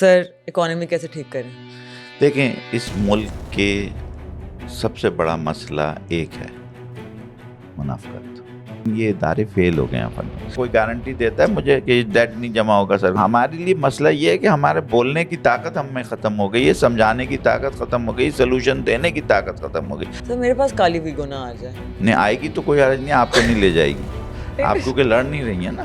سر economy کیسے ٹھیک کریں؟ دیکھیں، اس ملک کے سب سے بڑا مسئلہ ایک ہے، منافقت۔ یہ ادارے فیل ہو گئے ہیں فن میں۔ کوئی گارنٹی دیتا ہے مجھے کہ ڈیٹ نہیں جمع ہوگا؟ سر ہمارے لیے مسئلہ یہ ہے کہ ہمارے بولنے کی طاقت ہم میں ختم ہو گئی ہے، سمجھانے کی طاقت ختم ہو گئی، سلوشن دینے کی طاقت ختم ہو گئی۔ سر میرے پاس کالی ویگو نہ آ جائے نہیں آئے گی تو کوئی حرج نہیں، آپ کو نہیں لے جائے گی، آپ کیونکہ لڑ نہیں رہی ہیں نا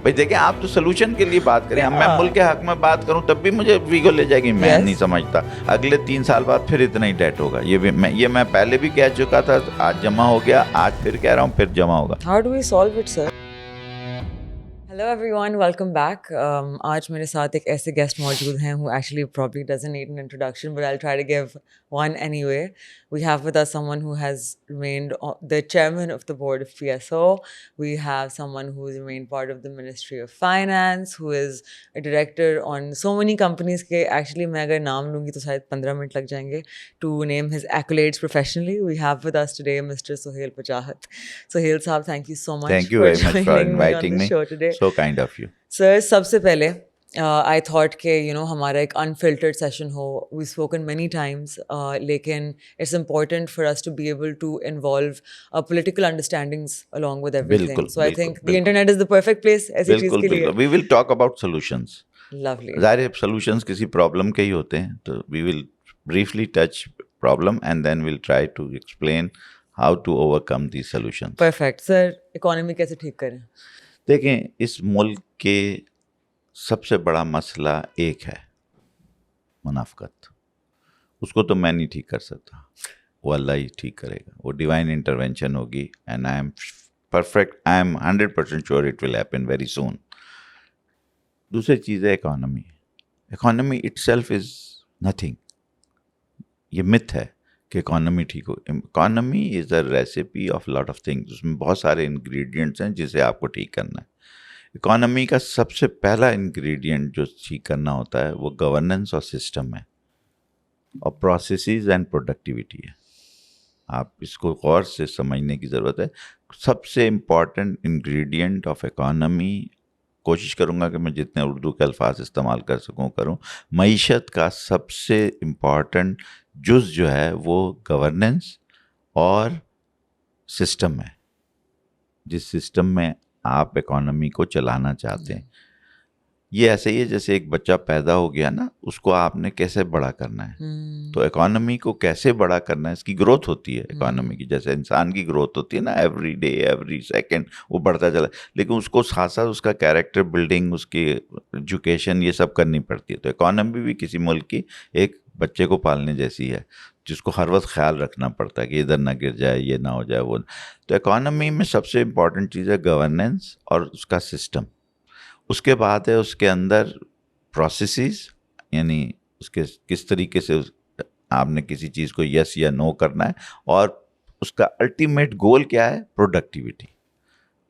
بھائی۔ دیکھیں، آپ تو سلوشن کے لیے بات کریں، میں ملک کے حق میں بات کروں تب بھی مجھے ویگو لے جائے گی۔ میں نہیں سمجھتا اگلے 3 سال بعد پھر اتنا ہی ڈیٹ ہوگا۔ یہ میں پہلے بھی کہہ چکا تھا، آج جمع ہو گیا، آج پھر کہہ رہا ہوں، پھر جمع ہوگا۔ How do we solve it sir? Hello everyone, welcome back. آج میرے ساتھ ایک ایسے گیسٹ موجود ہیں who actually probably doesn't need an introduction, but I'll try to give one anyway. We have with us someone who has remained the chairman of the board of PSO. We have someone who has remained part of the Ministry of Finance, who is a director on so many companies کہ actually میں اگر نام لوں گی تو شاید 15 minute لگ جائیں گے to name his accolades professionally. We have with us today Mr. Sohail Pachahat. Sohail صاحب, thank you so much Thank you for very much for joining me on inviting the me. show today. So kind of you. سر سب سے پہلے I thought کہ ہمارا ایک unfiltered session ہو. We spoken many times لیکن it's important for us to be able to involve political understandings along with everything. So I think the internet is the perfect place ایسی چیز کے لیے. We will talk about solutions. Lovely. ظاہر ہے solutions کسی problem کے ہی ہوتے ہیں، تو we will briefly touch problem and then we'll try to explain how to overcome these solutions. Perfect. Sir economy کیسے ٹھیک کریں؟ دیکھیں، اس ملک کے سب سے بڑا مسئلہ ایک ہے، منافقت۔ اس کو تو میں نہیں ٹھیک کر سکتا، وہ اللہ ہی ٹھیک کرے گا، وہ ڈیوائن انٹرونشن ہوگی and I am 100% sure it will happen very soon. دوسری چیز ہے economy. Economy itself is nothing. یہ مت ہے کہ اکانومی ٹھیک ہو. Economy is a recipe of lot of things. اس میں بہت سارے انگریڈینٹس ہیں جسے آپ کو ٹھیک کرنا ہے. اکانومی کا سب سے پہلا انگریڈینٹ جو ٹھیک کرنا ہوتا ہے وہ گورننس اور سسٹم ہے، اور پروسیسز اینڈ پروڈکٹیوٹی ہے. آپ اس کو غور سے سمجھنے کی ضرورت ہے. سب سے امپورٹنٹ انگریڈینٹ آف اکانومی، کوشش کروں گا کہ میں جتنے اردو کے الفاظ استعمال کر سکوں کروں، معیشت کا سب سے امپورٹنٹ جز جو ہے وہ گورننس اور سسٹم ہے. جس سسٹم میں آپ اکانومی کو چلانا چاہتے ہیں، یہ ایسے ہی ہے جیسے ایک بچہ پیدا ہو گیا نا، اس کو آپ نے کیسے بڑا کرنا ہے. تو اکانومی کو کیسے بڑا کرنا ہے، اس کی گروتھ ہوتی ہے اکانومی کی، جیسے انسان کی گروتھ ہوتی ہے نا، ایوری ڈے ایوری سیکنڈ وہ بڑھتا چلا، لیکن اس کو ساتھ ساتھ اس کا کیریکٹر بلڈنگ، اس کی ایجوکیشن، یہ سب کرنی پڑتی ہے. تو اکانومی بھی کسی ملک کی ایک بچے کو پالنے جیسی ہے، جس کو ہر وقت خیال رکھنا پڑتا ہے کہ ادھر نہ گر جائے، یہ نہ ہو جائے وہ. تو اکانومی میں سب سے امپورٹنٹ چیز ہے گورننس اور اس کا سسٹم. اس کے بعد ہے اس کے اندر پروسیسز، یعنی اس کے کس طریقے سے آپ نے کسی چیز کو یس یا نو کرنا ہے، اور اس کا الٹیمیٹ گول کیا ہے، پروڈکٹیوٹی،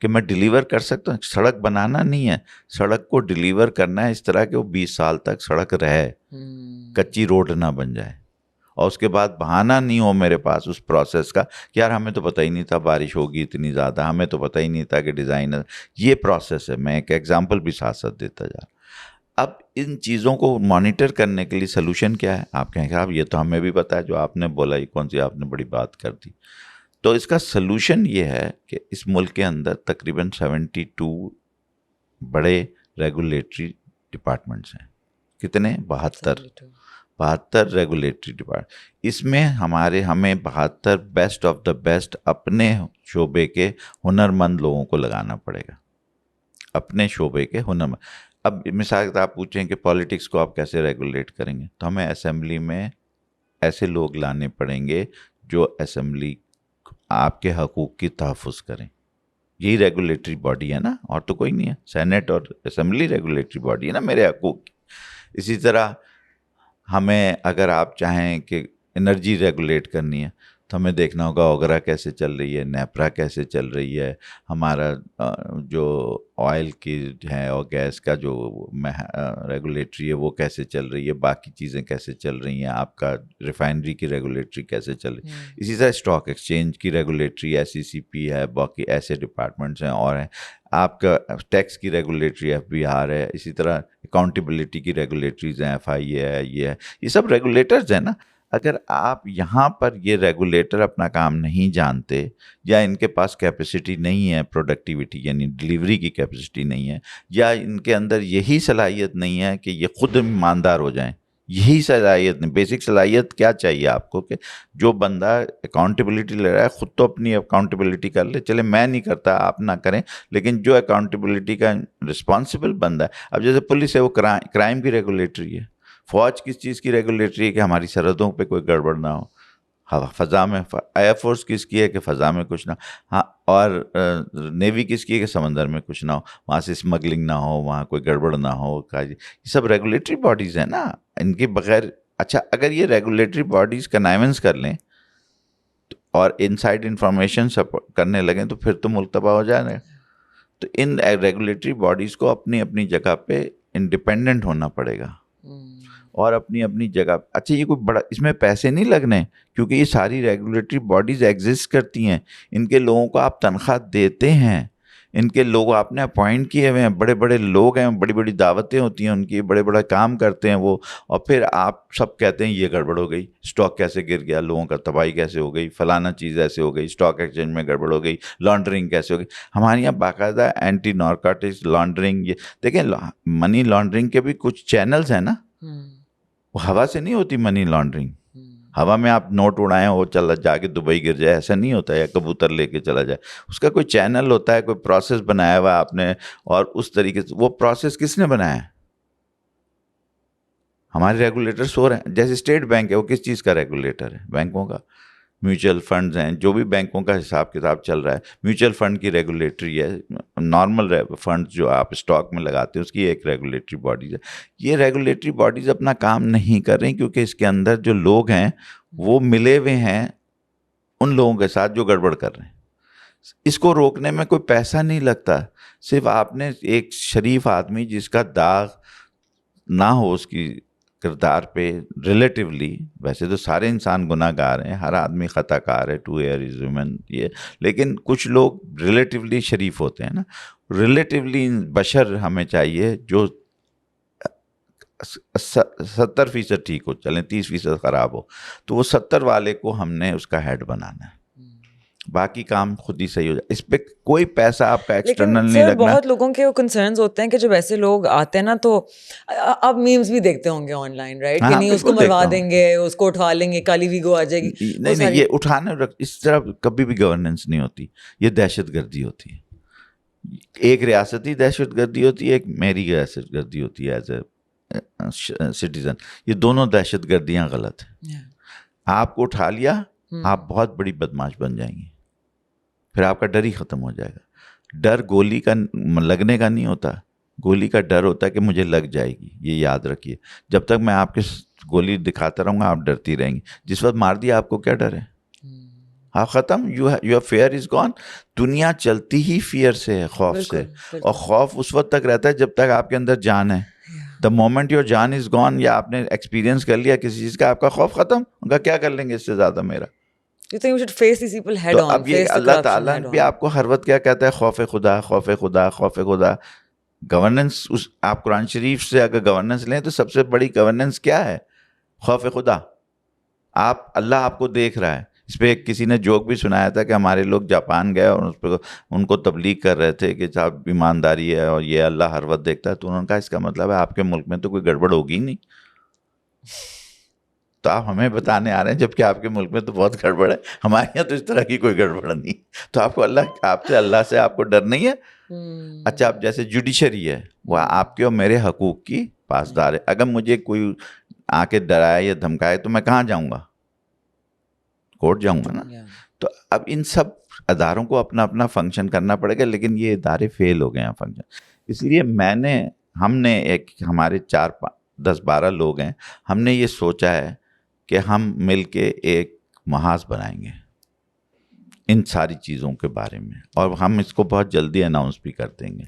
کہ میں ڈیلیور کر سکتا ہوں. سڑک بنانا نہیں ہے، سڑک کو ڈیلیور کرنا ہے اس طرح کہ وہ 20 سال تک سڑک رہے، کچی روڈ نہ بن جائے. اور اس کے بعد بہانہ نہیں ہو میرے پاس اس پروسیس کا کہ یار ہمیں تو پتہ ہی نہیں تھا بارش ہوگی اتنی زیادہ، ہمیں تو پتہ ہی نہیں تھا کہ ڈیزائنر. یہ پروسیس ہے. میں ایک ایگزامپل بھی ساتھ ساتھ دیتا جا رہا ہوں. اب ان چیزوں کو مانیٹر کرنے کے لیے سلوشن کیا ہے؟ آپ کہیں گے آپ یہ تو ہمیں بھی پتہ ہے، جو آپ نے بولا یہ کون سی آپ نے بڑی بات کر دی. تو اس کا سلوشن یہ ہے کہ اس ملک کے اندر تقریباً 72 بڑے ریگولیٹری ڈپارٹمنٹس ہیں. کتنے؟ 72 ریگولیٹری ڈپارٹمنٹ. اس میں ہمیں 72 بیسٹ آف دا بیسٹ اپنے شعبے کے ہنرمند لوگوں کو لگانا پڑے گا، اپنے شعبے کے ہنرمند. اب مثال کے آپ پوچھیں کہ پالیٹکس کو آپ کیسے ریگولیٹ کریں گے، تو ہمیں اسمبلی میں ایسے لوگ لانے پڑیں گے جو اسمبلی آپ کے حقوق کی تحفظ کریں. یہی ریگولیٹری باڈی ہے نا، اور تو کوئی نہیں ہے. سینٹ اور اسمبلی ریگولیٹری باڈی ہے نا میرے حقوق کی. اسی طرح ہمیں اگر آپ چاہیں کہ انرجی ریگولیٹ کرنی ہے تو ہمیں دیکھنا ہوگا اوگرا کیسے چل رہی ہے, نیپرا کیسے چل رہی ہے, ہمارا جو آئل کی ہے اور گیس کا جو ریگولیٹری ہے وہ کیسے چل رہی ہے, باقی چیزیں کیسے چل رہی ہیں, آپ کا ریفائنری کی ریگولیٹری کیسے چل رہی ہے. اسی طرح اسٹاک ایکسچینج کی ریگولیٹری SECP ہے, باقی ایسے ڈپارٹمنٹس ہیں اور ہیں, آپ کا ٹیکس کی ریگولیٹری FBR ہے, اسی طرح اکاؤنٹیبلٹی کی ریگولیٹریز ہیں, FIA ہے, یہ سب ریگولیٹرز ہیں نا. اگر آپ یہاں پر یہ ریگولیٹر اپنا کام نہیں جانتے یا ان کے پاس کیپیسٹی نہیں ہے پروڈکٹیوٹی یعنی ڈلیوری کی کیپیسٹی نہیں ہے, یا ان کے اندر یہی صلاحیت نہیں ہے کہ یہ خود ایماندار ہو جائیں, یہی صلاحیت نہیں. بیسک صلاحیت کیا چاہیے آپ کو کہ جو بندہ اکاؤنٹیبلٹی لے رہا ہے خود تو اپنی اکاؤنٹیبلٹی کر لے, چلے میں نہیں کرتا آپ نہ کریں, لیکن جو اکاؤنٹیبلٹی کا رسپانسبل بندہ ہے. اب جیسے پولیس ہے وہ کرائم کی ریگولیٹری ہے, فوج کس چیز کی ریگولیٹری ہے کہ ہماری سرحدوں پہ کوئی گڑبڑ نہ ہو, فضا میں ایئر فورس کس کی ہے کہ فضا میں کچھ نہ, ہاں, اور نیوی کس کی ہے کہ سمندر میں کچھ نہ ہو, وہاں سے اسمگلنگ نہ ہو, وہاں کوئی گڑبڑ نہ ہو. یہ سب ریگولیٹری باڈیز ہیں نا, ان کے بغیر. اچھا, اگر یہ ریگولیٹری باڈیز کنائونس کر لیں اور انسائڈ انفارمیشن کرنے لگیں تو پھر تو ملک تباہ ہو جائے گا. تو ان ریگولیٹری باڈیز کو اپنی اپنی جگہ پہ انڈیپینڈنٹ ہونا پڑے گا اور اپنی اپنی جگہ. اچھا, یہ کوئی بڑا اس میں پیسے نہیں لگنے, کیونکہ یہ ساری ریگولیٹری باڈیز ایگزسٹ کرتی ہیں, ان کے لوگوں کو آپ تنخواہ دیتے ہیں, ان کے لوگ آپ نے اپوائنٹ کیے ہوئے ہیں, بڑے بڑے لوگ ہیں, بڑی بڑی دعوتیں ہوتی ہیں ان کی, بڑے بڑے کام کرتے ہیں وہ, اور پھر آپ سب کہتے ہیں یہ گڑبڑ ہو گئی, اسٹاک کیسے گر گیا, لوگوں کا تباہی کیسے ہو گئی, فلانا چیز ایسے ہو گئی, اسٹاک ایکسچینج میں گڑبڑ ہو گئی, لانڈرنگ کیسے ہو گئی. ہمارے یہاں باقاعدہ اینٹی نارکوٹکس لانڈرنگ, یہ دیکھیں منی لانڈرنگ کے بھی کچھ چینلز ہیں نا, وہ ہوا سے نہیں ہوتی منی لانڈرنگ. ہوا میں آپ نوٹ اڑائیں وہ چلا جا کے دبئی گر جائے, ایسا نہیں ہوتا ہے, یا کبوتر لے کے چلا جائے. اس کا کوئی چینل ہوتا ہے, کوئی پروسیس بنایا ہوا آپ نے, اور اس طریقے سے وہ پروسیس کس نے بنایا ہے؟ ہمارے ریگولیٹرس ہو رہے ہیں. جیسے اسٹیٹ بینک ہے, وہ کس چیز کا ریگولیٹر ہے؟ بینکوں کا. میوچل فنڈز ہیں, جو بھی بینکوں کا حساب کتاب چل رہا ہے, میوچل فنڈ کی ریگولیٹری ہے. نارمل فنڈ جو آپ اسٹاک میں لگاتے ہیں اس کی ایک ریگولیٹری باڈیز ہے. یہ ریگولیٹری باڈیز اپنا کام نہیں کر رہی کیونکہ اس کے اندر جو لوگ ہیں وہ ملے ہوئے ہیں ان لوگوں کے ساتھ جو گڑبڑ کر رہے ہیں. اس کو روکنے میں کوئی پیسہ نہیں لگتا, صرف آپ نے ایک شریف آدمی جس کا داغ نہ ہو اس کی کردار پہ ریلیٹیولی, ویسے تو سارے انسان گناہ گار ہیں, ہر آدمی خطا کار ہے, ٹو ایئر از ہیومن, یہ, لیکن کچھ لوگ ریلیٹیولی شریف ہوتے ہیں نا. ریلیٹیولی بشر ہمیں چاہیے جو 70% ٹھیک ہو, چلیں 30% خراب ہو, تو وہ 70 والے کو ہم نے اس کا ہیڈ بنانا ہے, باقی کام خود ہی صحیح ہو جائے. اس پہ کوئی پیسہ آپ کا ایکسٹرنل نہیں لگنا. بہت لوگوں کے کنسرنز ہوتے ہیں کہ جب ایسے لوگ آتے ہیں نا, تو آپ میمز بھی دیکھتے ہوں گے آن لائن, رائٹ, کہ نہیں اس کو مروا دیں گے, اس کو اٹھا لیں گے, کالی ویگو آ جائے گی. نہیں, یہ اٹھانے اس طرح کبھی بھی گورننس نہیں ہوتی, یہ دہشت گردی ہوتی ہے. ایک ریاستی دہشت گردی ہوتی ہے, ایک میری دہشت گردی ہوتی ہے ایز اے سٹیزن. یہ دونوں دہشت گردیاں غلط ہیں. آپ کو اٹھا لیا, آپ بہت بڑی بدماش بن جائیں گے, پھر آپ کا ڈر ہی ختم ہو جائے گا. ڈر گولی کا لگنے کا نہیں ہوتا, گولی کا ڈر ہوتا ہے کہ مجھے لگ جائے گی. یہ یاد رکھیے, جب تک میں آپ کے گولی دکھاتا رہوں گا آپ ڈرتی رہیں گی. جس وقت مار دیا آپ کو کیا ڈر ہے؟ آپ ختم, یور فیئر از گون. دنیا چلتی ہی فیئر سے ہے, خوف سے, اور خوف اس وقت تک رہتا ہے جب تک آپ کے اندر جان ہے. دا مومنٹ یور جان از گون, یا آپ نے ایکسپیرینس کر لیا کسی چیز کا, آپ کا خوف ختم. ان کا کیا کر لیں گے اس سے زیادہ میرا؟ تو اب یہ اللہ تعالیٰ بھی آپ کو ہر وقت کیا کہتا ہے؟ خوف خدا, خوف خدا, خوف خدا. گورننس, آپ قرآن شریف سے اگر گورننس لیں تو سب سے بڑی گورننس کیا ہے؟ خوف خدا. اللہ آپ کو دیکھ رہا ہے. اس پہ کسی نے جوک بھی سنایا تھا کہ ہمارے لوگ جاپان گئے اور اس پہ ان کو تبلیغ کر رہے تھے کہ صاحب ایمانداری ہے اور یہ اللہ ہر وقت دیکھتا ہے. تو انہوں نے کہا اس کا مطلب ہے آپ کے ملک میں تو کوئی گڑبڑ ہوگی نہیں, تو آپ ہمیں بتانے آ رہے ہیں جبکہ آپ کے ملک میں تو بہت گڑبڑ ہے. ہمارے یہاں تو اس طرح کی کوئی گڑبڑ نہیں. تو آپ کو اللہ سے آپ کو ڈر نہیں ہے. اچھا, اب جیسے جوڈیشری ہے, وہ آپ کے اور میرے حقوق کی پاسدار ہے. اگر مجھے کوئی آ کے ڈرائے یا دھمکائے تو میں کہاں جاؤں گا؟ کورٹ جاؤں گا نا. تو اب ان سب اداروں کو اپنا اپنا فنکشن کرنا پڑے گا, لیکن یہ ادارے فیل ہو گئے ہیں فنکشن. اس لیے ہم نے ہمارے 10-12 لوگ ہیں, ہم نے یہ سوچا ہے کہ ہم مل کے ایک محاذ بنائیں گے. ان ساری چیزوں کے بارے میں, اور ہم اس کو بہت جلدی اناؤنس بھی کر دیں گے.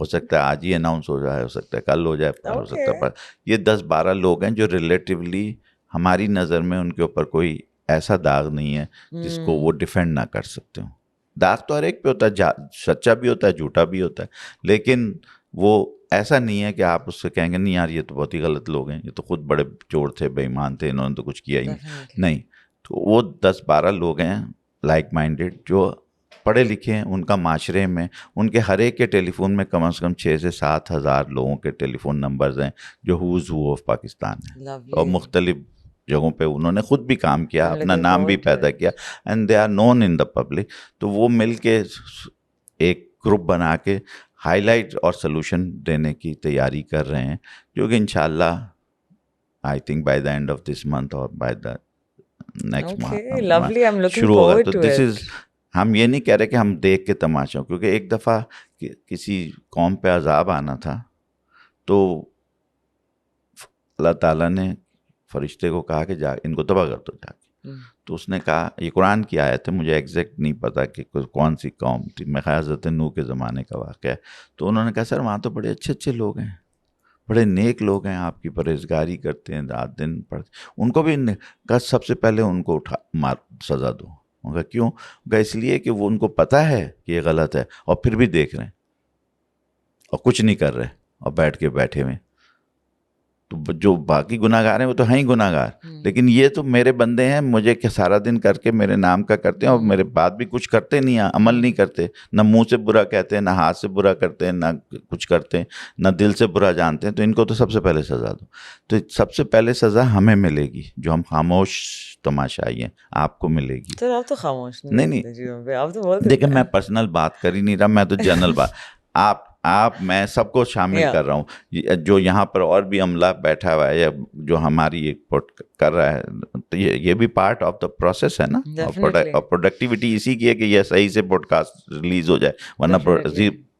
ہو سکتا ہے آج ہی اناؤنس ہو جائے, ہو سکتا ہے کل ہو جائے, ہو سکتا ہے پر یہ 10-12 لوگ ہیں جو ریلیٹیولی ہماری نظر میں ان کے اوپر کوئی ایسا داغ نہیں ہے جس کو وہ ڈیفینڈ نہ کر سکتے ہوں. داغ تو ہر ایک پہ ہوتا ہے, سچا بھی ہوتا ہے, جھوٹا بھی ہوتا ہے, لیکن وہ ایسا نہیں ہے کہ آپ اس سے کہیں گے نہیں یار یہ تو بہت ہی غلط لوگ ہیں, یہ تو خود بڑے چور تھے, بے ایمان تھے, انہوں نے تو کچھ کیا ہی نہیں. تو وہ 10-12 لوگ ہیں لائک مائنڈیڈ جو پڑھے لکھے ہیں, ان کا معاشرے میں ان کے ہر ایک کے ٹیلی فون میں کم از کم 6 سے 7 ہزار لوگوں کے ٹیلی فون نمبرز ہیں جو ہوز ہو آف پاکستان ہیں, اور مختلف جگہوں پہ انہوں نے خود بھی کام کیا, اپنا نام بھی پیدا کیا, and they are known in the public. تو وہ مل کے ایک گروپ بنا کے ہائی لائٹ اور سلوشن دینے کی تیاری کر رہے ہیں, جو کہ انشاءاللہ I think by the and of this month اور بائی دا نیکسٹ منتھ شروع ہوگا. تو دس از, ہم یہ نہیں کہہ رہے کہ ہم دیکھ کے تماشا, کیونکہ ایک دفعہ کسی قوم پہ عذاب آنا تھا تو اللہ تعالیٰ نے فرشتے کو کہا کہ جا ان کو تباہ کر دو جا کے. تو اس نے کہا, یہ قرآن کی آیت ہے, مجھے ایگزیکٹ نہیں پتا کہ کون سی قوم تھی, میں خیال حضرت نوح کے زمانے کا واقعہ ہے. تو انہوں نے کہا سر وہاں تو بڑے اچھے اچھے لوگ ہیں, بڑے نیک لوگ ہیں, آپ کی پرہیزگاری کرتے ہیں, رات دن پڑھتے, ان کو بھی کہا سب سے پہلے ان کو اٹھا سزا دو. ان کا کیوں؟ کہ اس لیے کہ وہ ان کو پتہ ہے کہ یہ غلط ہے اور پھر بھی دیکھ رہے ہیں اور کچھ نہیں کر رہے اور بیٹھے ہوئے. تو جو باقی گناہ گار ہیں وہ تو ہیں ہی گناہ گار, لیکن یہ تو میرے بندے ہیں, مجھے کہ سارا دن کر کے میرے نام کا کرتے ہیں اور میرے بعد بھی کچھ کرتے نہیں ہیں, عمل نہیں کرتے, نہ منہ سے برا کہتے ہیں, نہ ہاتھ سے برا کرتے ہیں, نہ کچھ کرتے ہیں, نہ دل سے برا جانتے ہیں. تو ان کو تو سب سے پہلے سزا دو. تو سب سے پہلے سزا ہمیں ملے گی جو ہم خاموش تماشائی ہیں, آپ کو ملے گی. سر آپ تو خاموش نہیں دیکھیں, میں پرسنل بات کر ہی نہیں رہا, میں تو جنرل بات, آپ میں سب کو شامل کر رہا ہوں. جو یہاں پر اور بھی عملہ بیٹھا ہوا ہے یا جو ہماری ایک کر رہا ہے, تو یہ بھی پارٹ آف دا پروسیس ہے نا. اور پروڈکٹیوٹی اسی کی ہے کہ یہ صحیح سے پوڈ کاسٹ ریلیز ہو جائے, ورنہ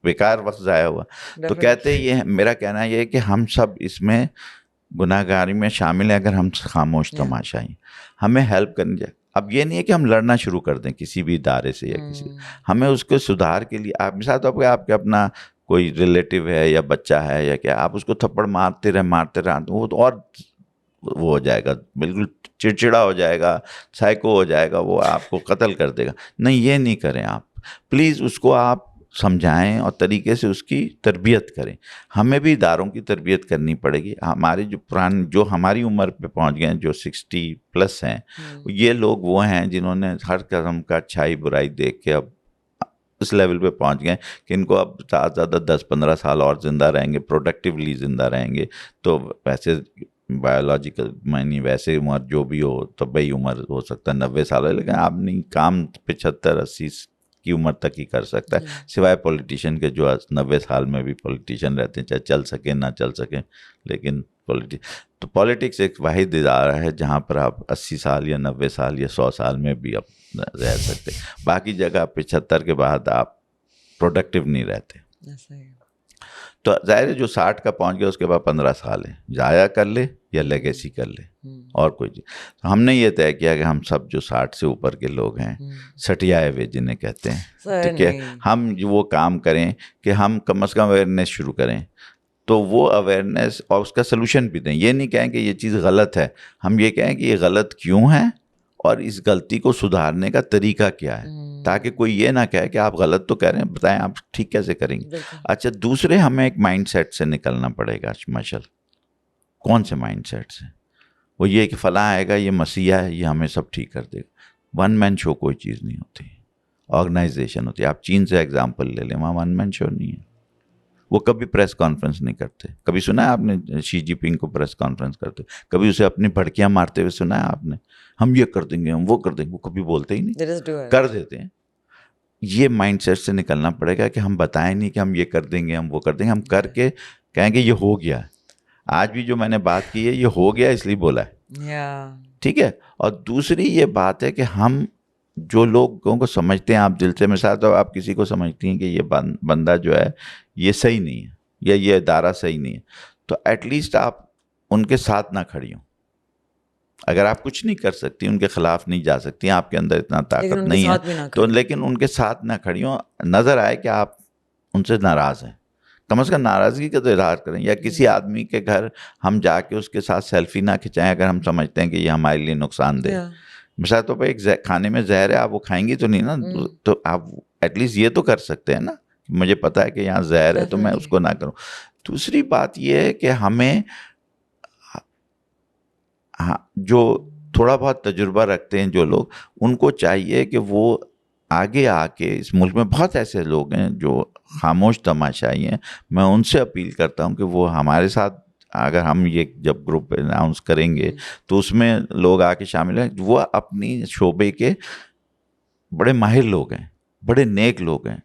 بیکار وقت ضائع ہوا. تو کہتے یہ, میرا کہنا یہ ہے کہ ہم سب اس میں گناہ گاری میں شامل ہیں اگر ہم خاموش تماشائی. ہمیں ہیلپ کرنی چاہیے. اب یہ نہیں ہے کہ ہم لڑنا شروع کر دیں کسی بھی ادارے سے یا کسی, ہمیں اس کے سدھار کے لیے, آپ مثال طور پہ آپ کے اپنا کوئی ریلیٹیو ہے یا بچہ ہے یا کیا, آپ اس کو تھپڑ مارتے رہے وہ تو اور وہ ہو جائے گا, بالکل چڑچڑا ہو جائے گا, سائیکو ہو جائے گا, وہ آپ کو قتل کر دے گا. نہیں, یہ نہیں کریں آپ پلیز. اس کو آپ سمجھائیں اور طریقے سے اس کی تربیت کریں. ہمیں بھی اداروں کی تربیت کرنی پڑے گی. ہمارے جو ہماری عمر پہ پہنچ گئے ہیں, جو 60+ ہیں, یہ لوگ وہ ہیں جنہوں نے ہر قسم کا اچھائی برائی دیکھ کے اب اس لیول پہ پہنچ گئے کہ ان کو اب زیادہ 10-15 سال اور زندہ رہیں گے, پروڈکٹیولی زندہ رہیں گے. تو ویسے بایولوجیکل معنی ویسے عمر جو بھی ہو, طبعی عمر ہو سکتا ہے 90 سال ہے, لیکن آپ نہیں کام 75-80 کی عمر تک ہی کر سکتا ہے, سوائے پولیٹیشین کے جو 90 سال میں بھی پولیٹیشین رہتے ہیں, چاہے چل سکیں نہ چل سکیں. لیکن تو پولیٹکس ایک واحد ادارہ ہے جہاں پر آپ 80 سال یا 90 سال یا 100 سال میں بھی آپ رہ سکتے. باقی جگہ 75 کے بعد آپ پروڈکٹیو نہیں رہتے. تو ظاہر ہے جو 60 کا پہنچ گیا اس کے بعد 15 سال ہے, ضائع کر لے یا لیگیسی کر لے اور کوئی چیز. ہم نے یہ طے کیا کہ ہم سب جو 60 سے اوپر کے لوگ ہیں, سٹیائے ہوئے جنہیں کہتے ہیں, کہ ہم وہ کام کریں کہ ہم کم از کم اویئرنیس شروع کریں. تو وہ اویئرنیس اور اس کا سلوشن بھی دیں. یہ نہیں کہیں کہ یہ چیز غلط ہے, ہم یہ کہیں کہ یہ غلط کیوں ہے اور اس غلطی کو سدھارنے کا طریقہ کیا ہے, تاکہ کوئی یہ نہ کہے کہ آپ غلط تو کہہ رہے ہیں, بتائیں آپ ٹھیک کیسے کریں گے. اچھا, دوسرے ہمیں ایک مائنڈ سیٹ سے نکلنا پڑے گا. مشل کون سے مائنڈ سیٹ سے؟ وہ یہ کہ فلاں آئے گا, یہ مسیح ہے, یہ ہمیں سب ٹھیک کر دے گا. ون مین شو کوئی چیز نہیں ہوتی, آرگنائزیشن ہوتی ہے. آپ چین سے ایگزامپل لے لیں, وہاں ون مین شو نہیں ہے. وہ کبھی پریس کانفرنس نہیں کرتے. کبھی سنا ہے آپ نے شی جی پنگ کو پریس کانفرنس کرتے؟ کبھی اسے اپنی بھڑکیاں مارتے ہوئے سنا ہے آپ نے؟ ہم یہ کر دیں گے, ہم وہ کر دیں گے. وہ کبھی بولتے ہی نہیں, کر دیتے ہیں. یہ مائنڈ سیٹ سے نکلنا پڑے گا کہ ہم بتائیں نہیں کہ ہم یہ کر دیں گے, ہم وہ کر دیں گے. ہم کر کے کہیں گے یہ ہو گیا. آج بھی جو میں نے بات کی ہے یہ ہو گیا اس لیے بولا ہے, ٹھیک ہے. اور دوسری یہ بات ہے کہ ہم جو لوگوں کو سمجھتے ہیں, آپ دل سے, مثال تو آپ کسی کو سمجھتی ہیں کہ یہ بندہ جو ہے یہ صحیح نہیں ہے یا یہ ادارہ صحیح نہیں ہے, تو ایٹ لیسٹ آپ ان کے ساتھ نہ کھڑی ہوں, اگر آپ کچھ نہیں کر سکتی, ان کے خلاف نہیں جا سکتی, آپ کے اندر اتنا طاقت نہیں ہے تو لیکن ان کے ساتھ نہ کھڑی ہوں, نظر آئے کہ آپ ان سے ناراض ہیں, کم از کم ناراضگی کا تو اظہار کریں. یا کسی آدمی کے گھر ہم جا کے اس کے ساتھ سیلفی نہ کھنچائیں اگر ہم سمجھتے ہیں کہ یہ ہمارے لیے نقصان دہ. مثال طور پر ایک کھانے میں زہر ہے, آپ وہ کھائیں گی تو نہیں نا, تو آپ ایٹ لیسٹ یہ تو کر سکتے ہیں نا, مجھے پتا ہے کہ یہاں زہر ہے تو میں اس کو نہ کروں. دوسری بات یہ ہے کہ ہمیں جو تھوڑا بہت تجربہ رکھتے ہیں جو لوگ, ان کو چاہیے کہ وہ آگے آ کے, اس ملک میں بہت ایسے لوگ ہیں جو خاموش تماشائی ہیں, میں ان سے اپیل کرتا ہوں کہ وہ ہمارے ساتھ, اگر ہم یہ جب گروپ اناؤنس کریں گے تو اس میں لوگ آ کے شامل ہیں, وہ اپنی شعبے کے بڑے ماہر لوگ ہیں, بڑے نیک لوگ ہیں.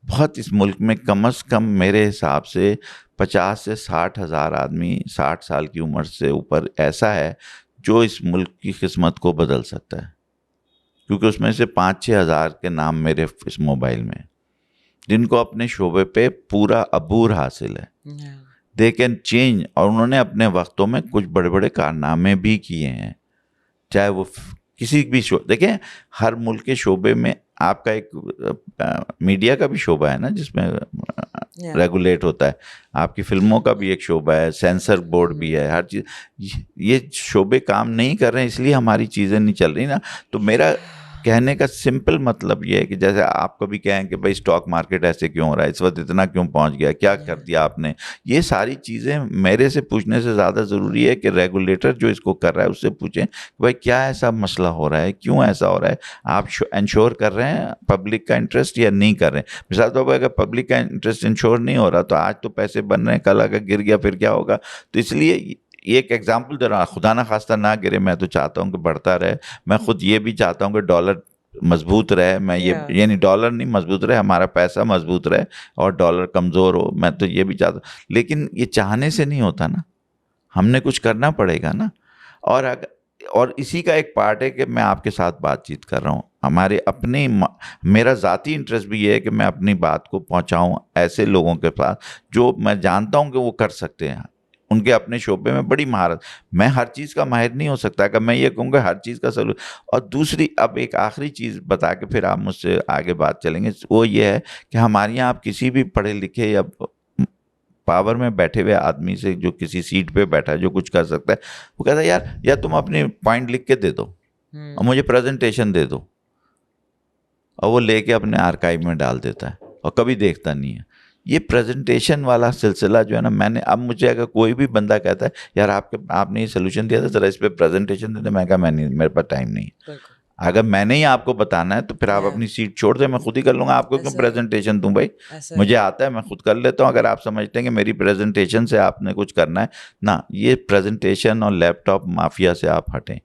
بہت اس ملک میں کم از کم میرے حساب سے 50 سے 60 ہزار آدمی 60 سال کی عمر سے اوپر ایسا ہے جو اس ملک کی قسمت کو بدل سکتا ہے, کیونکہ اس میں سے 5-6 ہزار کے نام میرے اس موبائل میں, جن کو اپنے شعبے پہ پورا عبور حاصل ہے. دے کین چینج, اور انہوں نے اپنے وقتوں میں کچھ بڑے بڑے کارنامے بھی کیے ہیں, چاہے وہ کسی بھی دیکھیں ہر ملک کے شعبے میں آپ کا ایک میڈیا کا بھی شعبہ ہے نا جس میں ریگولیٹ ہوتا ہے, آپ کی فلموں کا بھی ایک شعبہ ہے, سینسر بورڈ بھی ہے, ہر چیز. یہ شعبے کام نہیں کر رہے ہیں, اس لیے ہماری چیزیں نہیں چل رہی نا. تو میرا کہنے کا سمپل مطلب یہ ہے کہ جیسے آپ کبھی کہیں کہ بھائی اسٹاک مارکیٹ ایسے کیوں ہو رہا ہے, اس وقت اتنا کیوں پہنچ گیا, کیا کر دیا آپ نے, یہ ساری چیزیں میرے سے پوچھنے سے زیادہ ضروری ہے کہ ریگولیٹر جو اس کو کر رہا ہے اس سے پوچھیں کہ بھائی کیا ایسا مسئلہ ہو رہا ہے, کیوں ایسا ہو رہا ہے, آپ انشور کر رہے ہیں پبلک کا انٹرسٹ یا نہیں کر رہے ہیں. مثال طور پر اگر پبلک کا انٹرسٹ انشور نہیں ہو رہا تو آج تو پیسے بن رہے ہیں, کل اگر گر گیا پھر کیا ہوگا. تو اس لیے ایک ایگزامپل دے رہا ہوں, خدا نہ خواستہ نہ گرے, میں تو چاہتا ہوں کہ بڑھتا رہے, میں خود یہ بھی چاہتا ہوں کہ ڈالر مضبوط رہے, میں یہ یعنی ڈالر نہیں مضبوط رہے, ہمارا پیسہ مضبوط رہے اور ڈالر کمزور ہو, میں تو یہ بھی چاہتا ہوں. لیکن یہ چاہنے سے نہیں ہوتا نا, ہم نے کچھ کرنا پڑے گا نا. اور اسی کا ایک پارٹ ہے کہ میں آپ کے ساتھ بات چیت کر رہا ہوں, ہمارے اپنی, میرا ذاتی انٹرسٹ بھی یہ ہے کہ میں اپنی بات کو پہنچاؤں ایسے لوگوں کے پاس جو میں جانتا ہوں کہ وہ کر سکتے ہیں, ان کے اپنے شعبے میں بڑی مہارت. میں ہر چیز کا ماہر نہیں ہو سکتا کہ میں یہ کہوں گا ہر چیز کا سلوک. اور دوسری, اب ایک آخری چیز بتا کے پھر آپ مجھ سے آگے بات چلیں گے, وہ یہ ہے کہ ہمارے یہاں آپ کسی بھی پڑھے لکھے یا پاور میں بیٹھے ہوئے آدمی سے, جو کسی سیٹ پہ بیٹھا ہے جو کچھ کر سکتا ہے, وہ کہتا ہے یا تم اپنی پوائنٹ لکھ کے دے دو اور مجھے پریزنٹیشن دے دو, اور وہ لے کے اپنے آرکائیو میں ڈال دیتا ہے اور کبھی دیکھتا نہیں ہے. یہ پریزنٹیشن والا سلسلہ جو ہے نا, میں نے, اب مجھے اگر کوئی بھی بندہ کہتا ہے یار آپ نے یہ سلوشن دیا تھا ذرا اس پہ پریزنٹیشن دے دیں, میں کہا میرے پاس ٹائم نہیں ہے. اگر میں نے ہی آپ کو بتانا ہے تو پھر آپ اپنی سیٹ چھوڑ دیں, میں خود ہی کر لوں گا, آپ کو کیوں پریزنٹیشن دوں بھائی, مجھے آتا ہے میں خود کر لیتا ہوں. اگر آپ سمجھتے ہیں کہ میری پریزنٹیشن سے آپ نے کچھ کرنا ہے نا, یہ پریزنٹیشن اور لیپ ٹاپ مافیا سے آپ ہٹیں,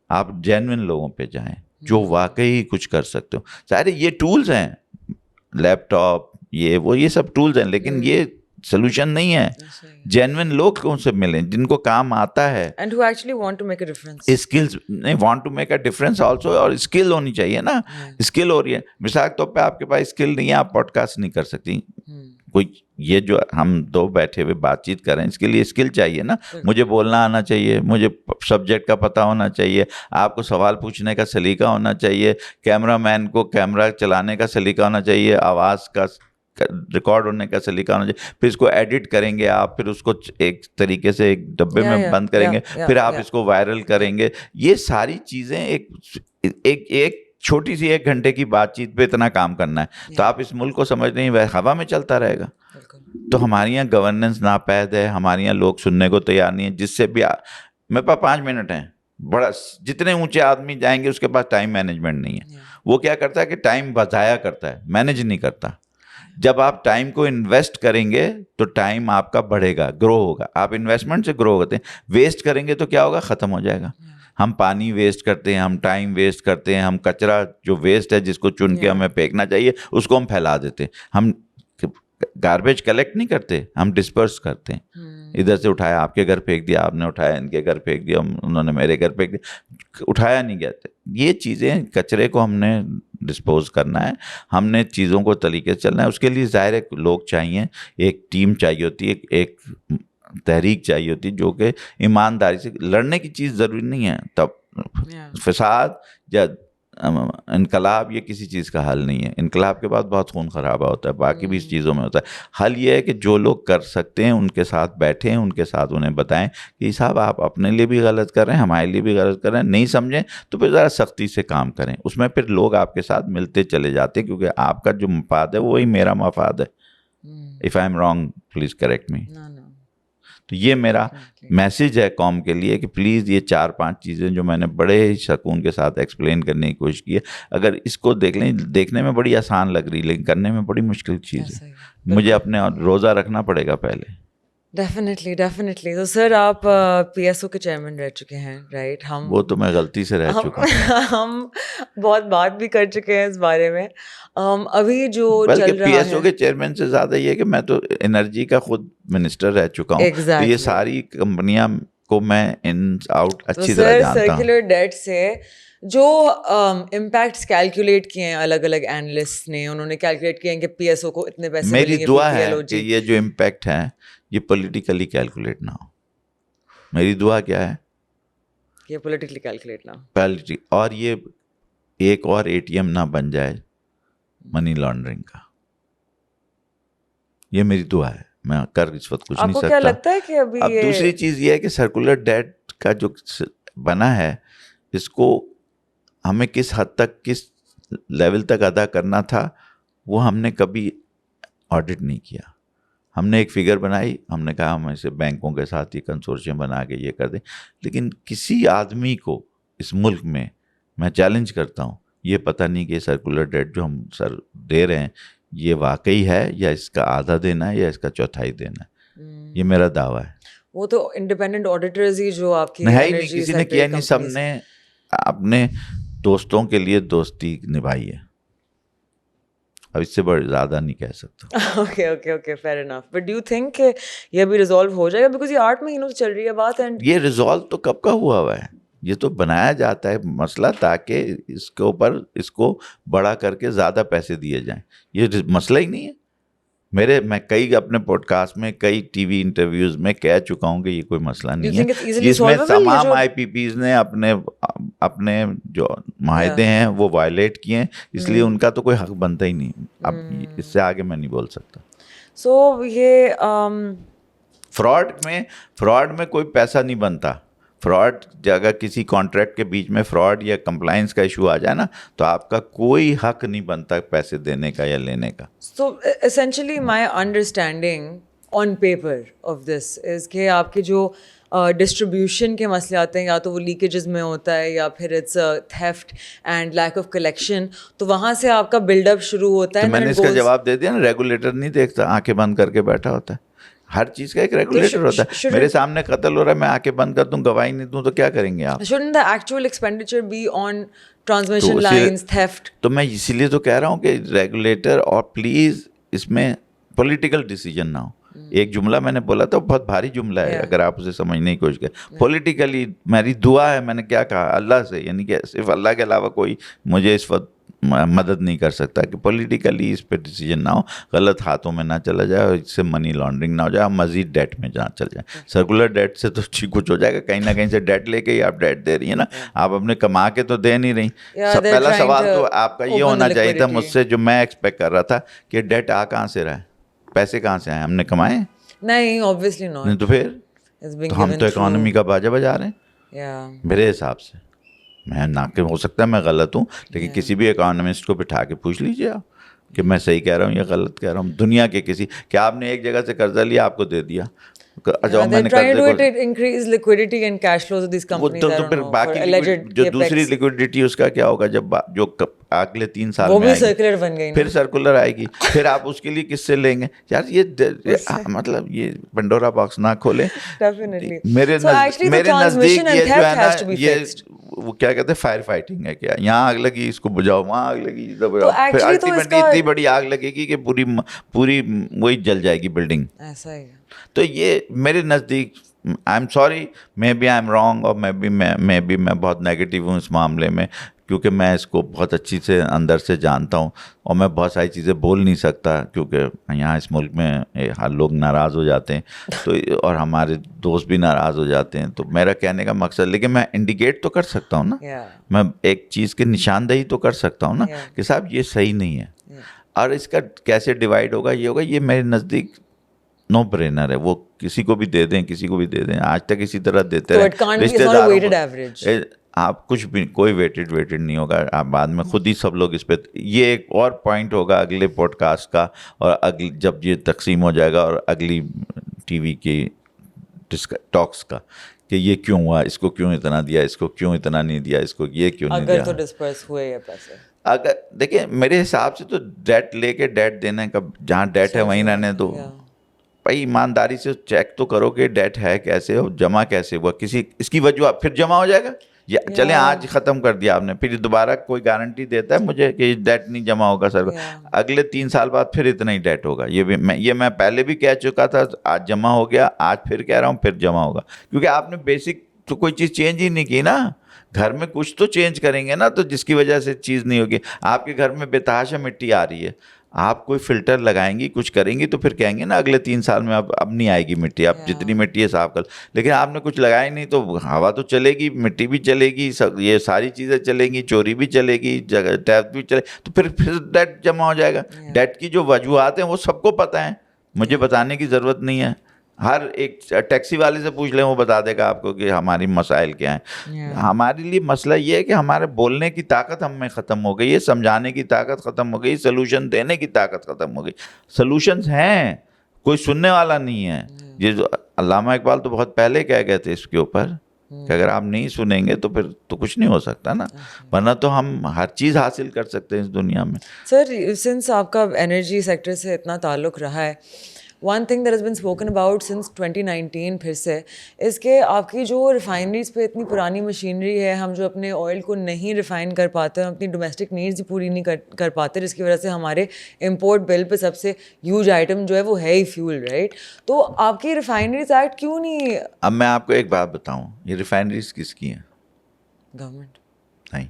آپ جینوئن لوگوں پہ جائیں جو واقعی کچھ کر سکتے ہو. ظاہر یہ ٹولز ہیں, لیپ ٹاپ یہ سب ٹولز ہیں, لیکن یہ سلوشن نہیں ہے. جینوئن لوگ کون سے ملیں جن کو کام آتا ہے, and who actually want to make a difference. Skills نہیں, want to make a difference also, اور اسکل ہونی چاہیے نا. اسکل ہو رہی ہے, مثال طور پہ آپ کے پاس اسکل نہیں ہے, آپ پوڈ کاسٹ نہیں کر سکتی. کوئی یہ جو ہم دو بیٹھے ہوئے بات چیت کریں, اس کے لیے اسکل چاہیے نا. مجھے بولنا آنا چاہیے, مجھے سبجیکٹ کا پتہ ہونا چاہیے, آپ کو سوال پوچھنے کا سلیقہ ہونا چاہیے, کیمرہ مین کو کیمرہ چلانے کا سلیقہ ہونا چاہیے, آواز کا ریکارڈ ہونے کا سلیقہ ہونا چاہیے, پھر اس کو ایڈٹ کریں گے آپ, پھر اس کو ایک طریقے سے ایک ڈبے میں بند کریں گے, پھر آپ اس کو وائرل کریں گے. یہ ساری چیزیں ایک چھوٹی سی 1 گھنٹے کی بات چیت پہ اتنا کام کرنا ہے, تو آپ اس ملک کو سمجھ نہیں, ہوا میں چلتا رہے گا. تو ہمارے یہاں گورننس ناپید ہے, ہمارے یہاں لوگ سننے کو تیار نہیں ہے. جس سے بھی میرے پاس 5 منٹ ہیں, بڑا جتنے اونچے آدمی جائیں گے اس کے پاس ٹائم مینجمنٹ نہیں ہے. وہ کیا کرتا ہے کہ ٹائم ضائع کرتا ہے, مینیج نہیں کرتا. جب آپ ٹائم کو انویسٹ کریں گے تو ٹائم آپ کا بڑھے گا, گرو ہوگا. آپ انویسٹمنٹ سے گرو ہوتے ہیں, ویسٹ کریں گے تو کیا ہوگا, ختم ہو جائے گا. ہم پانی ویسٹ کرتے ہیں, ہم ٹائم ویسٹ کرتے ہیں, ہم کچرا جو ویسٹ ہے جس کو چن کے ہمیں پھینکنا چاہیے اس کو ہم پھیلا دیتے ہیں. ہم گاربیج کلیکٹ نہیں کرتے, ہم ڈسپرس کرتے ہیں. ادھر سے اٹھایا آپ کے گھر پھینک دیا, آپ نے اٹھایا ان کے گھر پھینک دیا, انہوں نے میرے گھر پھینک دیا, اٹھایا نہیں گیا. یہ چیزیں, کچرے کو ہم نے ڈسپوز کرنا ہے, ہم نے چیزوں کو طریقے سے چلنا ہے. اس کے لیے ظاہر ہے لوگ چاہیے, ایک ٹیم چاہیے ہوتی ہے, ایک تحریک چاہیے ہوتی جو کہ ایمانداری سے لڑنے کی چیز ضروری نہیں ہے. تب فساد یا انقلاب یہ کسی چیز کا حل نہیں ہے. انقلاب کے بعد بہت خون خرابہ ہوتا ہے, باقی بھی اس چیزوں میں ہوتا ہے. حل یہ ہے کہ جو لوگ کر سکتے ہیں ان کے ساتھ بیٹھیں, ان کے ساتھ انہیں بتائیں کہ صاحب آپ اپنے لیے بھی غلط کر رہے ہیں, ہمارے لیے بھی غلط کر رہے ہیں, نہیں سمجھیں تو پھر ذرا سختی سے کام کریں. اس میں پھر لوگ آپ کے ساتھ ملتے چلے جاتے ہیں, کیونکہ آپ کا جو مفاد ہے وہی میرا مفاد ہے. If I am wrong, please correct me. تو یہ میرا میسیج ہے قوم کے لیے کہ پلیز یہ 4-5 چیزیں جو میں نے بڑے ہی سکون کے ساتھ ایکسپلین کرنے کی کوشش کی ہے, اگر اس کو دیکھ لیں, دیکھنے میں بڑی آسان لگ رہی لیکن کرنے میں بڑی مشکل چیز ہے. مجھے اپنے روزہ رکھنا پڑے گا پہلے. ڈیفینیٹلی. تو سر آپ پی ایس او کے چیئرمین رہ چکے ہیں, رائٹ؟ وہ تو میں غلطی سے رہ چکا ہوں. ہم بہت بات بھی کر چکے ہیں اس بارے میں. ابھی جو بلکہ پی ایس او کے چیئرمین سے زیادہ یہ کہ میں تو انرجی کا خود منسٹر رہ چکا ہوں, تو یہ ساری کمپنیاں کو میں ان آؤٹ اچھی طرح جانتا ہوں. سرکولر ڈیٹ سے جو امپیکٹس کیلکولیٹ کیے ہیں الگ الگ اینالسٹ نے, انہوں نے کیلکولیٹ کیے ہیں کہ پی ایس او کو اتنے پیسے ملیں گے. میری دعا ہے کہ یہ جو امپیکٹ ہے یہ پولیٹیکلی کیلکولیٹ نہ ہو. میری دعا کیا ہے کہ پولیٹیکلی کیلکولیٹ نہ ہو, اور یہ ایک اور اے ٹی ایم نہ بن جائے منی لانڈرنگ کا. یہ میری دعا ہے, میں کر اس وقت کچھ نہیں سکتا. آپ کو کیا لگتا ہے کہ اب دوسری چیز یہ ہے کہ سرکولر ڈیٹ کا جو بنا ہے اس کو ہمیں کس حد تک کس لیول تک ادا کرنا تھا وہ ہم نے کبھی آڈٹ نہیں کیا. ہم نے ایک فگر بنائی, ہم نے کہا ہم ایسے بینکوں کے ساتھ یہ کنسورشیم بنا کے یہ کر دیں, لیکن کسی آدمی کو اس ملک میں چیلنج کرتا ہوں, یہ پتہ نہیں کہ سرکولر ڈیٹ جو ہم سر دے رہے ہیں یہ واقعی ہے یا اس کا آدھا دینا ہے یا اس کا چوتھائی دینا ہے. یہ میرا دعویٰ ہے. وہ تو انڈیپینڈنٹ آڈیٹرز ہی جو آپ کی نہیں, کسی نے کیا نہیں, سب نے اپنے دوستوں کے لیے دوستی نبھائی ہے. اب اس سے بڑھ زیادہ نہیں کہہ سکتا. Okay fair enough. But do you think کہ یہ بھی ریزالو ہو جائے گا؟ بیکاز یہ 8 مہینوں سے چل رہی ہے بات. اینڈ یہ ریزالو تو کب کا ہوا ہے, یہ تو بنایا جاتا ہے مسئلہ تاکہ اس کے اوپر اس کو بڑا کر کے زیادہ پیسے دیے جائیں. یہ مسئلہ ہی نہیں ہے. میں کئی اپنے پوڈ کاسٹ میں کئی ٹی وی انٹرویوز میں کہہ چکا ہوں کہ یہ کوئی مسئلہ نہیں ہے, جس میں تمام آئی پی پیز نے اپنے جو معاہدے ہیں وہ وائلیٹ کیے ہیں, اس لیے ان کا تو کوئی حق بنتا ہی نہیں. اب اس سے آگے میں نہیں بول سکتا. سو یہ فراڈ میں کوئی پیسہ نہیں بنتا. فراڈ اگر کسی کانٹریکٹ کے بیچ میں فراڈ یا کمپلائنس کا ایشو آ جائے نا تو آپ کا کوئی حق نہیں بنتا پیسے دینے کا یا لینے کا. So essentially my understanding on paper of this is کہ آپ کے جو ڈسٹریبیوشن کے مسئلے آتے ہیں, یا تو وہ لیکیجز میں ہوتا ہے یا پھر it's theft and lack of collection, تو وہاں سے آپ کا بلڈ اپ شروع ہوتا ہے. میں نے اس کا جواب دے دیا نا, ریگولیٹر نہیں دیکھتا, آنکھیں بند کر کے بیٹھا ہوتا ہے. ہر چیز کا ایک ریگولیٹر ہوتا ہے. میرے سامنے قتل ہو رہا ہے, میں آنکھیں بند کر دوں, گواہی نہیں دوں, تو کیا کریں گے آپ؟ Shouldn't the actual expenditure be on transmission lines, theft? تو میں اسی لیے تو کہہ رہا ہوں کہ ریگولیٹر, اور پلیز اس میں پولیٹیکل ڈیسیجن نہ ہو. ایک جملہ میں نے بولا تھا, بہت بھاری جملہ ہے, اگر آپ اسے سمجھنے کی کوشش کریں. پولیٹیکلی میری دعا ہے, میں نے کیا کہا, اللہ سے, یعنی کہ صرف اللہ کے علاوہ کوئی مجھے اس وقت مدد نہیں کر سکتا, کہ پولیٹیکلی اس پہ ڈیسیجن نہ ہو, غلط ہاتھوں میں نہ چلا جائے, اور اس سے منی لانڈرنگ نہ ہو جائے, مزید ڈیٹ میں جہاں چل جائے. سرکولر ڈیٹ سے تو کچھ ہو جائے گا, کہیں نہ کہیں سے ڈیٹ لے کے ہی آپ ڈیٹ دے رہی ہیں نا, آپ اپنے کما کے تو دے نہیں رہی. پہلا سوال تو آپ کا یہ ہونا چاہیے تھا مجھ سے, جو میں ایکسپیکٹ کر رہا تھا, کہ ڈیٹ آ کہاں سے رہا ہے, پیسے کہاں سے آئے, ہم نے کمائے نہیں, obviously not. نہیں تو پھر ہم تو اکانومی کا باجا بجا رہے ہیں. میرے حساب سے, میں ناقص ہو سکتا ہے میں غلط ہوں, لیکن کسی بھی اکانومسٹ کو بٹھا کے پوچھ لیجیے آپ کہ میں صحیح کہہ رہا ہوں یا غلط کہہ رہا ہوں. دنیا کے کسی, کیا آپ نے ایک جگہ سے قرضہ لیا, آپ کو دے دیا, جو دوسری لیکوڈیٹی اس کا کیا ہوگا, جب جو اگلے 3 سال میں پھر سرکولر آئے گی, پھر آپ اس کے لیے کس سے لیں گے یار؟ یہ مطلب یہ پنڈورا باکس نہ کھولے. میرے نزدیک یہ جو ہے نا, یہ وہ کیا کہتے ہیں, فائر فائٹنگ ہے. کیا یہاں آگ لگی, اس کو بجھاؤ, وہاں آگ لگی, پھر الٹیمیٹلی اتنی بڑی آگ لگے گی کہ پوری وہی جل جائے گی بلڈنگ. ایسا ہی. تو یہ میرے نزدیک, I am sorry, maybe I am wrong, اور مے بی میں بہت نیگیٹو ہوں اس معاملے میں, کیونکہ میں اس کو بہت اچھی سے اندر سے جانتا ہوں اور میں بہت ساری چیزیں بول نہیں سکتا کیونکہ یہاں اس ملک میں ہر لوگ ناراض ہو جاتے ہیں تو اور ہمارے دوست بھی ناراض ہو جاتے ہیں. تو میرا کہنے کا مقصد, لیکن میں انڈیکیٹ تو کر سکتا ہوں نا, میں ایک چیز کی نشاندہی تو کر سکتا ہوں نا کہ صاحب یہ صحیح نہیں ہے. اور اس کا کیسے ڈیوائڈ ہوگا, یہ ہوگا, یہ میرے نزدیک نو برینر ہے. وہ کسی کو بھی دے دیں, کسی کو بھی دے دیں, آج تک اسی طرح دیتے رہے رشتے داروں. آپ کچھ بھی, کوئی ویٹڈ نہیں ہوگا. آپ بعد میں خود ہی سب لوگ اس پہ, یہ ایک اور پوائنٹ ہوگا اگلے پوڈ کاسٹ کا, اور جب یہ تقسیم ہو جائے گا اور اگلی ٹی وی کی ٹاکس کا, کہ یہ کیوں ہوا, اس کو کیوں اتنا دیا, اس کو کیوں اتنا نہیں دیا, اس کو یہ کیوں نہیں دیا. اگر تو ڈسپرس ہوئے یہ پیسے, اگر دیکھیں میرے حساب سے تو ڈیٹ لے کے ڈیٹ دینے کا, جہاں ڈیٹ ہے وہیں رہنے دو. بھائی ایمانداری سے چیک تو کرو کہ ڈیٹ ہے کیسے, ہو جمع کیسے ہوا, کسی اس کی وجہ پھر جمع ہو جائے گا. یا چلیں آج ختم کر دیا آپ نے, پھر دوبارہ کوئی گارنٹی دیتا ہے مجھے کہ ڈیٹ نہیں جمع ہوگا سر, اگلے 3 سال بعد پھر اتنا ہی ڈیٹ ہوگا. یہ میں پہلے بھی کہہ چکا تھا, آج جمع ہو گیا, آج پھر کہہ رہا ہوں پھر جمع ہوگا, کیونکہ آپ نے بیسک تو کوئی چیز چینج ہی نہیں کی نا. گھر میں کچھ تو چینج کریں گے نا, تو جس کی وجہ سے چیز نہیں ہوگی. آپ کے گھر میں بے تحاشا مٹی آ رہی ہے, آپ کوئی فلٹر لگائیں گی, کچھ کریں گی, تو پھر کہیں گے نا اگلے 3 سال میں اب نہیں آئے گی مٹی, اب جتنی مٹی ہے صاف کر. لیکن آپ نے کچھ لگایا نہیں, تو ہوا تو چلے گی, مٹی بھی چلے گی, یہ ساری چیزیں چلیں گی, چوری بھی چلے گی, ٹیپ بھی چلے, تو پھر ڈیٹ جمع ہو جائے گا. ڈیٹ کی جو وجوہات ہیں وہ سب کو پتہ ہیں, مجھے بتانے کی ضرورت نہیں ہے. ہر ایک ٹیکسی والے سے پوچھ لیں, وہ بتا دے گا آپ کو کہ ہماری مسائل کیا ہیں. ہمارے لیے مسئلہ یہ ہے کہ ہمارے بولنے کی طاقت ہم میں ختم ہو گئی ہے, سمجھانے کی طاقت ختم ہو گئی, سلوشن دینے کی طاقت ختم ہو گئی. سلوشنز ہیں, کوئی سننے والا نہیں ہے. یہ جو علامہ اقبال تو بہت پہلے کہہ گئے تھے اس کے اوپر کہ اگر آپ نہیں سنیں گے تو پھر تو کچھ نہیں ہو سکتا نا, ورنہ تو ہم ہر چیز حاصل کر سکتے ہیں اس دنیا میں. سر سنس آپ کا انرجی سیکٹر سے اتنا تعلق رہا ہے, one thing that has been spoken about since 2019 پھر سے اس کے آپ کی جو ریفائنریز پہ اتنی پرانی مشینری ہے, ہم جو اپنے آئل کو نہیں ریفائن کر پاتے, ہم اپنی ڈومیسٹک نیڈز پوری نہیں کر پاتے, جس کی وجہ سے ہمارے امپورٹ بل پہ سب سے ہیوج آئٹم جو ہے وہ ہے ہی فیول, رائٹ؟ تو آپ کی ریفائنریز ایکٹ کیوں نہیں. اب میں آپ کو ایک بات بتاؤں, یہ ریفائنریز کس کی ہیں؟ گورنمنٹ نہیں,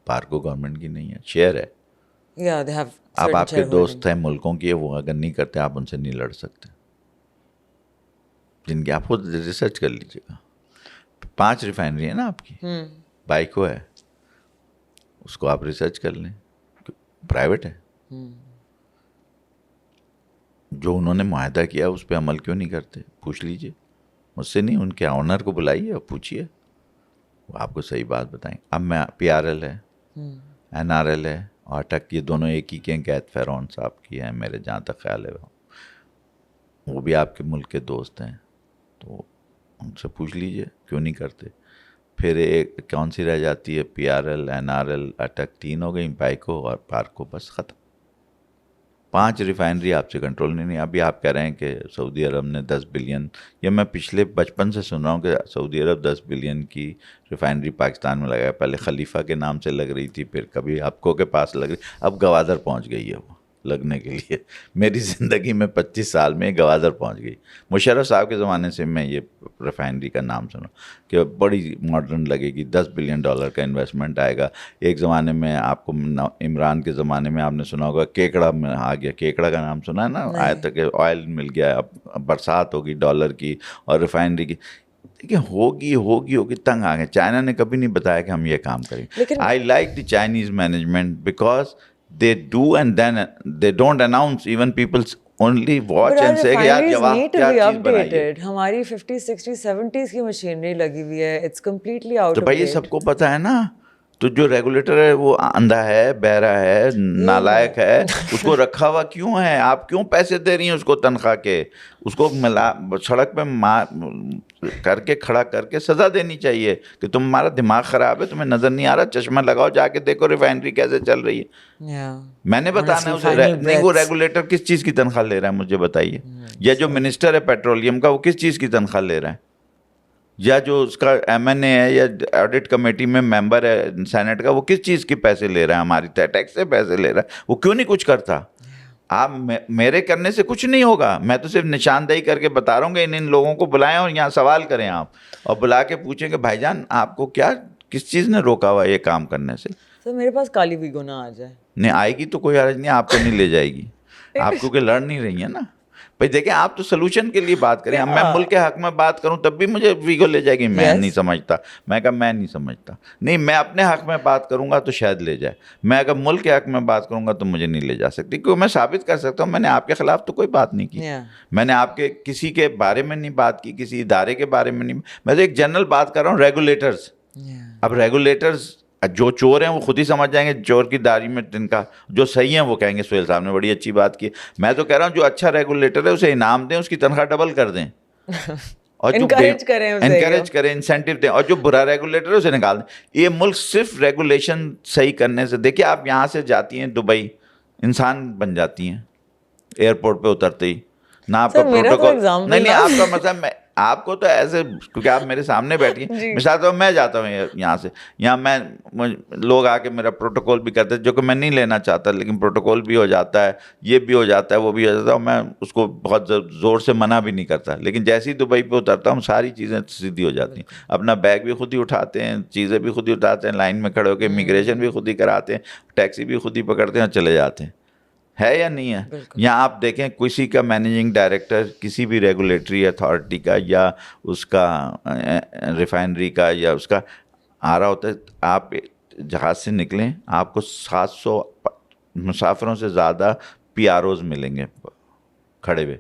پارکو گورنمنٹ کی نہیں ہے, شیئر ہے. Yeah, they have. اب آپ کے دوست ہیں ملکوں کی, وہ اگر نہیں کرتے آپ ان سے نہیں لڑ سکتے. جن کی آپ خود ریسرچ کر لیجیے گا. 5 ریفائنری ہے نا آپ کی, بائیکو ہے, اس کو آپ ریسرچ کر لیں, پرائیویٹ ہے. جو انہوں نے معاہدہ کیا اس پہ عمل کیوں نہیں کرتے, پوچھ لیجیے. مجھ سے نہیں, ان کے آنر کو بلائیے اور پوچھیے, وہ آپ کو صحیح بات بتائیں. اب میں PRL ہے, NRL ہے, اور تک یہ دونوں ایک ہی کے ہیں, قید فرعون صاحب کی ہیں میرے جہاں تک خیال ہے. وہ بھی آپ کے ملک کے دوست ہیں, تو ان سے پوچھ لیجئے کیوں نہیں کرتے. پھر ایک کون سی رہ جاتی ہے, PRL, NRL, اٹک, 3 ہو گئی, بائیکو اور پارکو, بس ختم. 5 ریفائنری آپ سے کنٹرول نہیں. ابھی آپ کہہ رہے ہیں کہ سعودی عرب نے 10 بلین, یہ میں پچھلے بچپن سے سن رہا ہوں کہ سعودی عرب 10 بلین کی ریفائنری پاکستان میں لگایا. پہلے خلیفہ کے نام سے لگ رہی تھی, پھر کبھی ہپکو کے پاس لگ رہی, اب گوادر پہنچ گئی ہے وہ لگنے کے لیے. میری زندگی میں 25 سال میں گوادر پہنچ گئی. مشرف صاحب کے زمانے سے میں یہ ریفائنری کا نام سنا کہ بڑی ماڈرن لگے گی, $10 بلین کا انویسٹمنٹ آئے گا. ایک زمانے میں آپ کو عمران کے زمانے میں آپ نے سنا ہوگا کیکڑا میں آ گیا, کیکڑا کا نام سنا ہے نا, آیا تھا کہ آئل مل گیا, اب برسات ہوگی ڈالر کی اور ریفائنری کی. دیکھیں ہوگی تنگ آ گئے. چائنا نے کبھی نہیں بتایا کہ ہم یہ کام کریں. I like the Chinese management because they do and then they don't announce, even people only watch and say کہ یار جواب کیا چیز بنائی ہے. ہماری 50, 60, 70s کی مشینری لگی ہوئی ہے, اٹس کمپلیٹلی آؤٹ. تو بھائی یہ سب کو پتہ ہے نا, تو جو ریگولیٹر ہے وہ اندھا ہے, بہرا ہے, نالائق ہے, اس کو رکھا ہوا کیوں ہے؟ آپ کیوں پیسے دے رہی ہیں اس کو تنخواہ کے؟ اس کو سڑک پہ کر کے کھڑا کر کے سزا دینی چاہیے کہ تمہارا دماغ خراب ہے, تمہیں نظر نہیں آ رہا, چشمہ لگاؤ, جا کے دیکھو ریفائنری کیسے چل رہی ہے. میں نے بتانا ہے اسے, نہیں وہ ریگولیٹر کس چیز کی تنخواہ لے رہا ہے مجھے بتائیے, یا جو منسٹر ہے پیٹرولیم کا وہ کس چیز کی تنخواہ لے رہا ہے, یا جو اس کا MNA ہے یا آڈٹ کمیٹی میں ممبر ہے سینٹ کا وہ کس چیز کے پیسے لے رہا ہے, ہماری ٹیکس سے پیسے لے رہا ہے, وہ کیوں نہیں کچھ کرتا؟ آپ میرے کرنے سے کچھ نہیں ہوگا, میں تو صرف نشاندہی کر کے بتا رہا ہوں کہ ان لوگوں کو بلائیں اور یہاں سوال کریں آپ, اور بلا کے پوچھیں کہ بھائی جان آپ کو کیا کس چیز نے روکا ہوا یہ کام کرنے سے؟ سر میرے پاس کالی ویگو نہ آ جائے. نہیں آئے گی تو کوئی حرج نہیں, آپ کو نہیں لے جائے گی, آپ کیونکہ لڑ نہیں رہی ہیں نا بھائی. دیکھیں آپ تو سلوشن کے لیے بات کریں, میں ملک کے حق میں بات کروں تب بھی مجھے ویگو لے جائے گی, میں نہیں سمجھتا. میں کہا میں نہیں سمجھتا, نہیں میں اپنے حق میں بات کروں گا تو شاید لے جائے, میں اگر ملک کے حق میں بات کروں گا تو مجھے نہیں لے جا سکتی, کیونکہ میں ثابت کر سکتا ہوں میں نے آپ کے خلاف تو کوئی بات نہیں کی, میں نے آپ کے کسی کے بارے میں نہیں بات کی, کسی ادارے کے بارے میں نہیں, میں تو ایک جنرل بات کر رہا ہوں ریگولیٹرز. اب ریگولیٹرز جو چور ہیں وہ خود ہی سمجھ جائیں گے چور کی داڑھی میں جن کا, جو صحیح ہیں وہ کہیں گے سہیل صاحب نے بڑی اچھی بات کی. میں تو کہہ رہا ہوں جو اچھا ریگولیٹر ہے اسے انعام دیں, اس کی تنخواہ ڈبل کر دیں, اور انکریج کریں, انسینٹیو دیں, اور جو برا ریگولیٹر ہے اسے نکال دیں. یہ ملک صرف ریگولیشن صحیح کرنے سے, دیکھیے آپ یہاں سے جاتی ہیں دبئی, انسان بن جاتی ہیں ایئرپورٹ پہ اترتے ہی, نہ آپ کا پروٹوکول, نہیں آپ کا مطلب میں آپ کو تو ایسے, کیونکہ آپ میرے سامنے بیٹھی ہیں, مثال طور میں جاتا ہوں یہاں سے, یہاں میں لوگ آ کے میرا پروٹوکول بھی کرتے ہیں جو کہ میں نہیں لینا چاہتا, لیکن پروٹوکول بھی ہو جاتا ہے, یہ بھی ہو جاتا ہے, وہ بھی ہو جاتا ہے, میں اس کو بہت زور سے منع بھی نہیں کرتا. لیکن جیسے ہی دبئی پہ اترتا ہوں ساری چیزیں سیدھی ہو جاتی ہیں, اپنا بیگ بھی خود ہی اٹھاتے ہیں, چیزیں بھی خود ہی اٹھاتے ہیں, لائن میں کھڑے ہو کے امیگریشن بھی خود ہی کراتے ہیں, ٹیکسی بھی خود ہی پکڑتے ہیں اور چلے جاتے ہیں. ہے یا نہیں ہے؟ یہاں آپ دیکھیں کسی کا مینیجنگ ڈائریکٹر کسی بھی ریگولیٹری اتھارٹی کا یا اس کا ریفائنری کا یا اس کا آ رہا ہوتا ہے, آپ جہاز سے نکلیں آپ کو 700 مسافروں سے زیادہ پی آر اوز ملیں گے کھڑے ہوئے,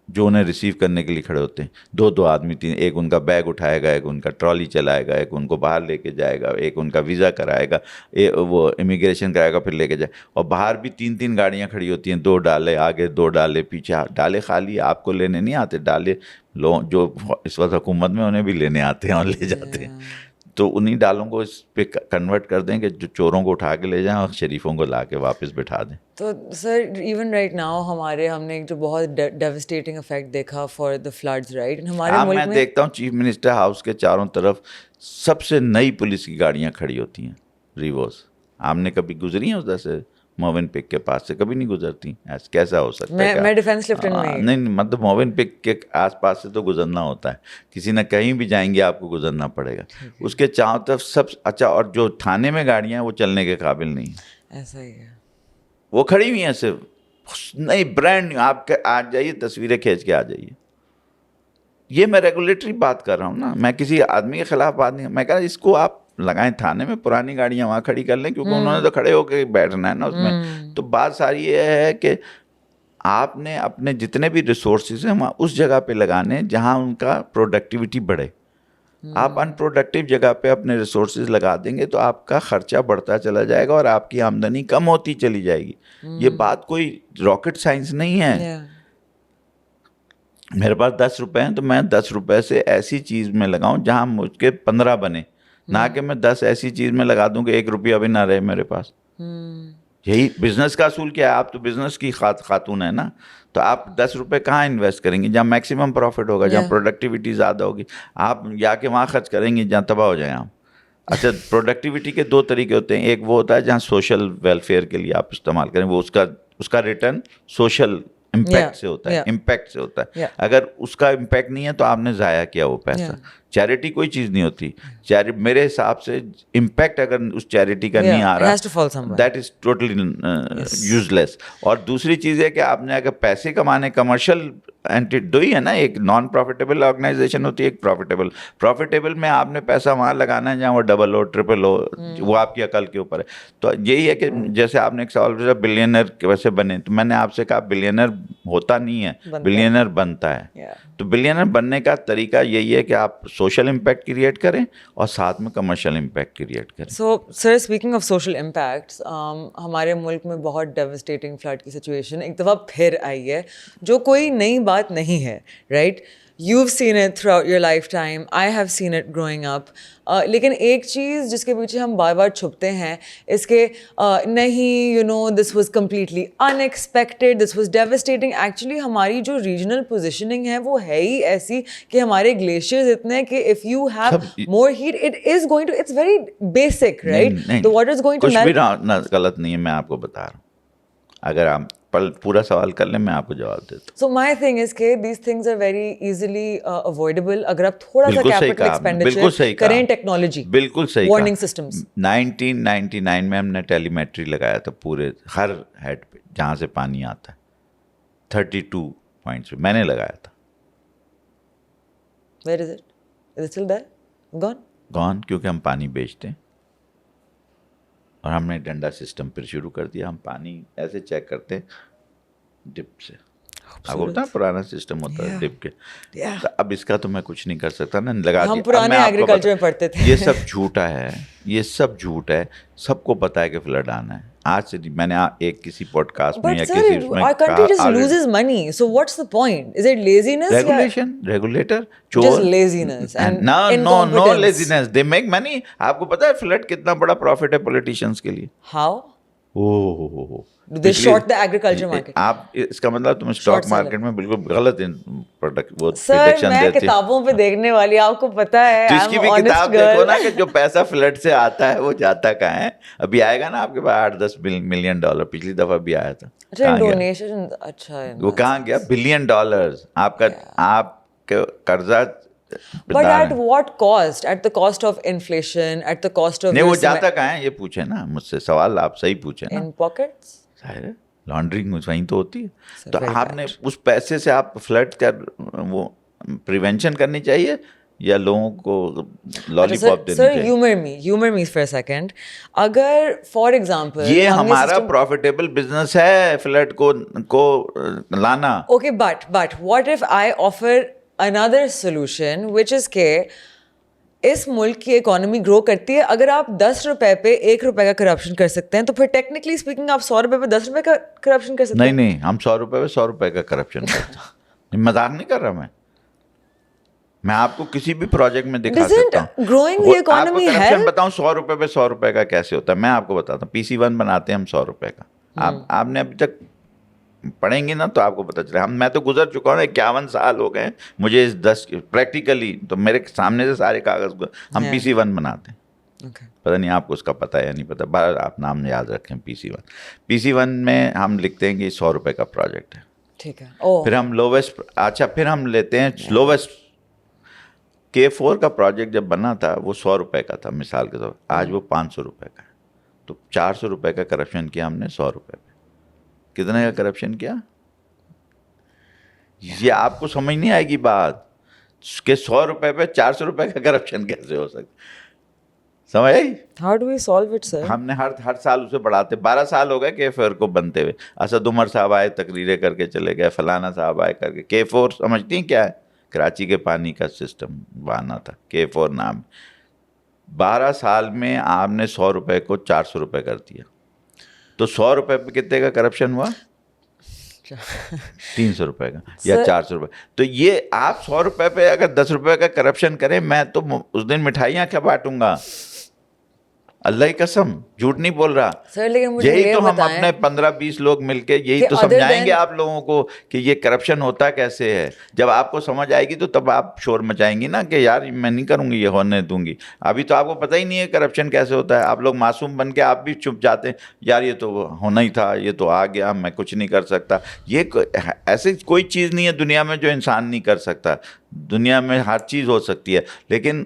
جو انہیں ریسیو کرنے کے لیے کھڑے ہوتے ہیں. 2 آدمی 3, ایک ان کا بیگ اٹھائے گا, ایک ان کا ٹرالی چلائے گا, ایک ان کو باہر لے کے جائے گا, ایک ان کا ویزا کرائے گا, وہ امیگریشن کرائے گا پھر لے کے جائے. اور باہر بھی 3 گاڑیاں کھڑی ہوتی ہیں, 2 ڈالے آگے 2 ڈالے پیچھے. ڈالے خالی آپ کو لینے نہیں آتے, ڈالے لوگ جو اس وقت حکومت میں انہیں بھی لینے آتے ہیں اور لے جاتے ہیں. تو انہیں ڈالوں کو اس پہ کنورٹ کر دیں کہ جو چوروں کو اٹھا کے لے جائیں اور شریفوں کو لا کے واپس بٹھا دیں. تو سر ایون رائٹ ناؤ ہم نے ایک جو بہت ڈیوسٹیٹنگ افیکٹ دیکھا فار دا فلڈز رائٹ ہمارے ملک میں. میں دیکھتا ہوں چیف منسٹر ہاؤس کے چاروں طرف سب سے نئی پولیس کی گاڑیاں کھڑی ہوتی ہیں, ریووز. آپ نے کبھی گزری ہیں ادھر سے موون پک کے پاس سے؟ کبھی نہیں گزرتی. کیسا ہو سکتا ہے؟ میں ڈیفینس لیفٹنٹ میں نہیں مطلب موون پک کے آس پاس سے تو گزرنا ہوتا ہے, کسی نہ کہیں بھی جائیں گے آپ کو گزرنا پڑے گا. اس کے چاروں طرف سب اچھا, اور جو تھانے میں گاڑیاں ہیں وہ چلنے کے قابل نہیں ہیں, ایسا ہی ہے, وہ کھڑی ہوئی ہیں صرف نئی برانڈ نیو. آپ آ جائیے تصویریں کھینچ کے آ جائیے. یہ میں ریگولیٹری بات کر رہا ہوں نا, میں کسی آدمی کے خلاف بات نہیں. میں کہہ رہا اس کو آپ لگائیں تھانے میں, پرانی گاڑیاں وہاں کھڑی کر لیں, کیونکہ انہوں نے تو کھڑے ہو کے بیٹھنا ہے نا اس میں. تو بات ساری یہ ہے کہ آپ نے اپنے جتنے بھی ریسورسز ہیں وہاں اس جگہ پہ لگانے جہاں ان کا پروڈکٹیوٹی بڑھے. آپ ان پروڈکٹیو جگہ پہ اپنے ریسورسز لگا دیں گے تو آپ کا خرچہ بڑھتا چلا جائے گا اور آپ کی آمدنی کم ہوتی چلی جائے گی. یہ بات کوئی راکٹ سائنس نہیں ہے. میرے پاس 10 روپے ہیں تو میں 10 روپے سے ایسی چیز میں لگاؤں جہاں مجھ کے 15 بنے, نہ کہ میں 10 ایسی چیز میں لگا دوں کہ 1 روپیہ بھی نہ رہے میرے پاس. یہی بزنس کا اصول کیا ہے؟ آپ تو بزنس کی خاتون ہے نا, تو آپ 10 روپے کہاں انویسٹ کریں گے؟ جہاں میکسیمم پروفٹ ہوگا, جہاں پروڈکٹیوٹی زیادہ ہوگی. آپ یا کہ وہاں خرچ کریں گے جہاں تباہ ہو جائیں آپ. اچھا, پروڈکٹیوٹی کے 2 طریقے ہوتے ہیں. ایک وہ ہوتا ہے جہاں سوشل ویلفیئر کے لیے آپ استعمال کریں, وہ اس کا ریٹرن سوشل امپیکٹ سے ہوتا ہے, امپیکٹ سے ہوتا ہے. اگر اس کا امپیکٹ نہیں ہے تو آپ نے ضائع کیا وہ پیسہ. چیریٹی کوئی چیز نہیں ہوتی. میرے حساب سے امپیکٹ اگر اس چیریٹی کا نہیں آ رہا, دیٹ از ٹوٹلی یوز لیس. اور دوسری چیز ہے کہ آپ نے اگر پیسے کمانے, کمرشل دو ہی ہے نا, ایک نان پروفیٹیبل آرگنائزیشن ہوتی ہے, ایک پروفیٹیبل. پروفیٹیبل میں آپ نے پیسہ وہاں لگانا ہے جہاں وہ ڈبل ہو, ٹرپل ہو, وہ آپ کی عقل کے اوپر ہے. تو یہی ہے کہ جیسے آپ نے ایک سوال پوچھا بلینئر کیسے بنے, تو میں نے آپ سے کہا بلینئر ہوتا نہیں ہے, بلینئر بنتا ہے. تو بلینئر بننے کا طریقہ یہی ہے کہ آپ سوشل امپیکٹ کریٹ کریں اور ساتھ میں کمرشل امپیکٹ کریٹ کریں. سو سر اسپیکنگ آف سوشل امپیکٹس, ہمارے ملک میں بہت ڈیوسٹیٹنگ فلڈ کی سچویشن ایک دفعہ پھر آئی ہے, جو کوئی نئی بات نہیں ہے, right. You've seen it throughout your lifetime. I have seen it growing up. لیکن ایک چیز جس کے پیچھے ہم بار بار چھپتے ہیں اس کے نہیں, this was completely unexpected, this was devastating. Actually ہماری جو ریجنل پوزیشننگ ہے وہ ہے ہی ایسی کہ ہمارے گلیشیئرز اتنے ہیں کہ if you have more heat it is going to, it's very basic, right? The water is going to melt. کچھ بھی غلط نہیں ہے, میں آپ کو بتا رہا ہوں. اگر آپ پورا سوال کر لیں, میں آپ کو جواب دیتا ہوں. So my thing is کہ these things are very easily avoidable اگر آپ تھوڑا سا capital expenditure کریں ٹیکنالوجی. بالکل صحیح کہا. وارننگ سسٹمس 1999 میں ہم نے ٹیلی میٹری لگایا تھا پورے ہر ہیڈ پہ جہاں سے پانی آتا ہے, 32 پوائنٹس پہ میں نے لگایا تھا. Where is it? Is it still there? Gone, کیونکہ ہم پانی بیچتے ہیں اور ہم نے ڈنڈا سسٹم پھر شروع کر دیا. ہم پانی ایسے چیک کرتے ڈپ سے. آپ کو پتا پرانا سسٹم ہوتا ہے ڈپ کے. اب اس کا تو میں کچھ نہیں کر سکتا نا, لگا دیا. ہم پرانے ایگریکلچر میں پڑھتے تھے. یہ سب جھوٹا ہے, یہ سب جھوٹ ہے. سب کو پتا ہے کہ فلڈ آنا ہے. آج سے میں نے ایک کسی پوڈ کاسٹ میں یا کسی اس میں our country just loses money, so what's the point? Is it laziness? regulator just laziness and no laziness, they make money. آپ کو پتا ہے فلڈ کتنا بڑا پروفٹ ہے پولیٹیشینس کے لیے. How? Do they short the agriculture market? آپ اس کا مطلب تم اسٹاک مارکیٹ میں بالکل غلط پروڈکٹ وہ سر میں کتابوں پہ دیکھنے والی, آپ کو پتا ہے. تو اس کی بھی کتاب دیکھو نا کہ جو پیسہ فلڈ سے آتا ہے وہ جاتا کہاں ہے. ابھی آئے گا نا آپ کے پاس $8-10 ملین, پچھلی دفعہ بھی آیا تھا. اچھا ڈونیشن, اچھا وہ کہاں گیا؟ $1 بلین. آپ کا قرضہ. But at what cost? At the cost of inflation, at the cost of... نہیں وہ جاتا کہاں ہے یہ پوچھیں نا مجھ سے, سوال آپ صحیح پوچھیں نا. In pockets? ظاہر ہے لانڈرنگ وہیں تو ہوتی ہے. تو آپ نے اس پیسے سے آپ فلڈ کا وہ پریونشن کرنی چاہیے یا لوگوں کو لالی پاپ دینی چاہیے؟ سر humor me for a second. اگر فار ایگزامپل یہ ہمارا پروفیٹیبل بزنس ہے فلڈ کو لانا. Okay but what if I offer another solution which is کہ اس ملک کی اکانومی گرو کرتی ہے. اگر آپ 10 روپے پہ 1 روپے کا کرپشن کر سکتے ہیں تو پھر ٹیکنیکلی اسپیکنگ آپ 100 روپے پہ 10 روپے کا کرپشن کر سکتے ہیں. نہیں ہم 100 روپے پہ 100 روپے کا کرپشن کرتے ہیں. مذاق نہیں کر رہا میں آپ کو کسی بھی پروجیکٹ میں دکھا سکتا ہوں. growing the economy ہے. کرپشن بتاؤں 100 روپے پہ 100 روپے کا کیسے ہوتا ہے میں آپ کو بتاتا ہوں. PC1 بناتے ہیں ہم 100 روپے کا. آپ نے ابھی تک پڑھیں گے نا تو آپ کو پتہ چلے. میں تو گزر چکا ہوں, 51 سال ہو گئے مجھے اس 10 پریکٹیکلی, تو میرے سامنے سے سارے کاغذ ہم PC1 بناتے ہیں. پتہ نہیں آپ کو اس کا پتہ ہے یا نہیں پتہ, بہر آپ نام یاد رکھیں. PC1 میں ہم لکھتے ہیں کہ 100 روپے کا پروجیکٹ ہے. ٹھیک ہے. پھر ہم لوویسٹ, اچھا پھر ہم لیتے ہیں لوویسٹ. K4 کا پروجیکٹ جب بنا تھا وہ 100 روپے کا تھا مثال کے طور پر, آج وہ 500 روپے کا ہے. تو 400 روپے کا کرپشن کیا ہم نے 100 روپے پہ. کتنے کا کرپشن کیا؟ یہ آپ کو سمجھ نہیں آئے گی بات کہ 100 روپے پہ 400 روپے کا کرپشن کیسے ہو سکتا. سمجھ آئی؟ How do we solve it, sir? ہم نے ہر سال اسے بڑھاتے. 12 سال ہو گئے K4 کو بنتے ہوئے. اسد عمر صاحب آئے تقریریں کر کے چلے گئے, فلانا صاحب آئے کر کے. K4 سمجھتی ہیں کیا ہے؟ کراچی کے پانی کا سسٹم بنا تھا K4 نام. 12 سال میں آپ نے 100 روپے کو 400 روپے کر دیا. تو 100 روپے پہ کتنے کا کرپشن ہوا؟ 300 روپے کا یا 400 روپے. تو یہ آپ 100 روپے پہ اگر 10 روپے کا کرپشن کریں, میں تو اس دن مٹھائیاں کیا بانٹوں گا, اللہ کی قسم جھوٹ نہیں بول رہا. یہی تو ہم اپنے 15-20 لوگ مل کے یہی تو سمجھائیں گے آپ لوگوں کو کہ یہ کرپشن ہوتا کیسے ہے. جب آپ کو سمجھ آئے گی تو تب آپ شور مچائیں گی نا کہ یار میں نہیں کروں گی, یہ ہونے دوں گی. ابھی تو آپ کو پتہ ہی نہیں ہے کرپشن کیسے ہوتا ہے. آپ لوگ معصوم بن کے آپ بھی چپ جاتے ہیں, یار یہ تو ہونا ہی تھا, یہ تو آ گیا, میں کچھ نہیں کر سکتا. یہ ایسی کوئی چیز نہیں ہے دنیا میں جو انسان نہیں کر سکتا. دنیا میں ہر چیز ہو سکتی ہے, لیکن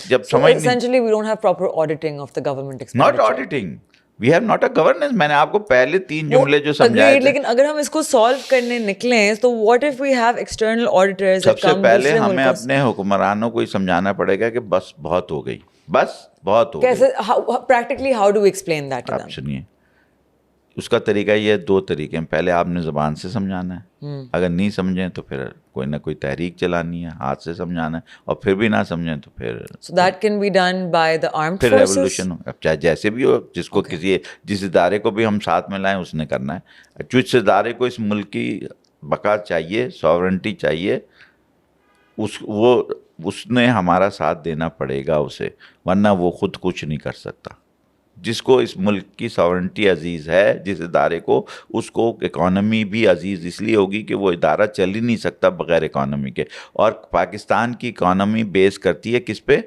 جب سمجھ essentially we don't have proper auditing of the government expenditure. not auditing, we have not a governance. میں نے آپ کو پہلے 3 جملے جو سمجھائے تھے. لیکن اگر ہم اس کو سالو کرنے نکلیں تو what if we have external auditors? سب سے پہلے ہمیں اپنے حکمرانوں کو یہ سمجھانا پڑے گا کہ بس بہت ہو گئی, بس بہت ہو گئی. کیسے practically how do we explain that to them? آپ سنیے, اس کا طریقہ یہ 2 طریقے ہیں. پہلے آپ نے زبان سے سمجھانا ہے, اگر نہیں سمجھیں تو پھر کوئی نہ کوئی تحریک چلانی ہے, ہاتھ سے سمجھانا ہے, اور پھر بھی نہ سمجھیں تو پھر so that can be done by the armed پھر forces. ریولیوشن ہو. اب چاہے جیسے بھی ہو, جس کو جس ادارے کو بھی ہم ساتھ میں لائیں اس نے کرنا ہے. جس ادارے کو اس ملک کی بقا چاہیے, ساورنٹی چاہیے, اس نے ہمارا ساتھ دینا پڑے گا اسے, ورنہ وہ خود کچھ نہیں کر سکتا. جس کو اس ملک کی ساورنٹی عزیز ہے, جس ادارے کو, اس کو اکانومی بھی عزیز اس لیے ہوگی کہ وہ ادارہ چل ہی نہیں سکتا بغیر اکانومی کے. اور پاکستان کی اکانومی بیس کرتی ہے کس پہ؟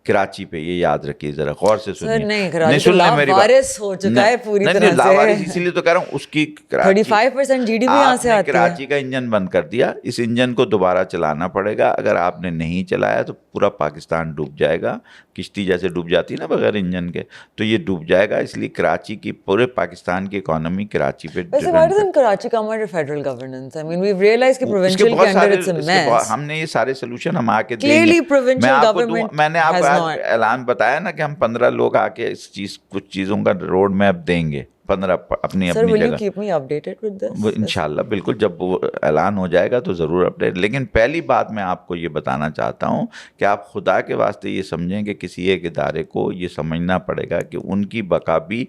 کراچی پہ, یہ یاد رکھیے ذرا غور سے سنیے. نہیں کراچی تو لاوارث ہو چکا ہے پوری طرح سے. لاوارث اسی لیے تو کہہ رہا ہوں, اس کی 35% GDP یہاں سے آتی ہے. کراچی کا انجن بند کر دیا, اس انجن کو دوبارہ چلانا پڑے گا. اگر آپ نے نہیں چلایا تو پورا پاکستان ڈوب جائے گا, کشتی جیسے ڈوب جاتی ہے نا بغیر انجن کے, تو یہ ڈوب جائے گا. اس لیے کراچی کی, پورے پاکستان کی اکانومی کراچی پہ. ویسے why doesn't Karachi come under federal governance? I mean, we've realized کہ provincial کے اندر it's a mess. ہم نے یہ سارے سلوشن ہم آ کے دیں Clearly گے. provincial government میں نے آپ has کو not. اعلان بتایا نا کہ ہم 15 لوگ آ کے اس چیز, کچھ چیزوں کا روڈ میپ دیں گے, 15 اپنی Sir, will you جگہ. keep me updated with this? وہ انشاءاللہ بالکل, جب وہ اعلان ہو جائے گا تو ضرور اپڈیٹ. لیکن پہلی بات میں آپ کو یہ بتانا چاہتا ہوں کہ آپ خدا کے واسطے یہ سمجھیں کہ کسی ایک ادارے کو یہ سمجھنا پڑے گا کہ ان کی بقا بھی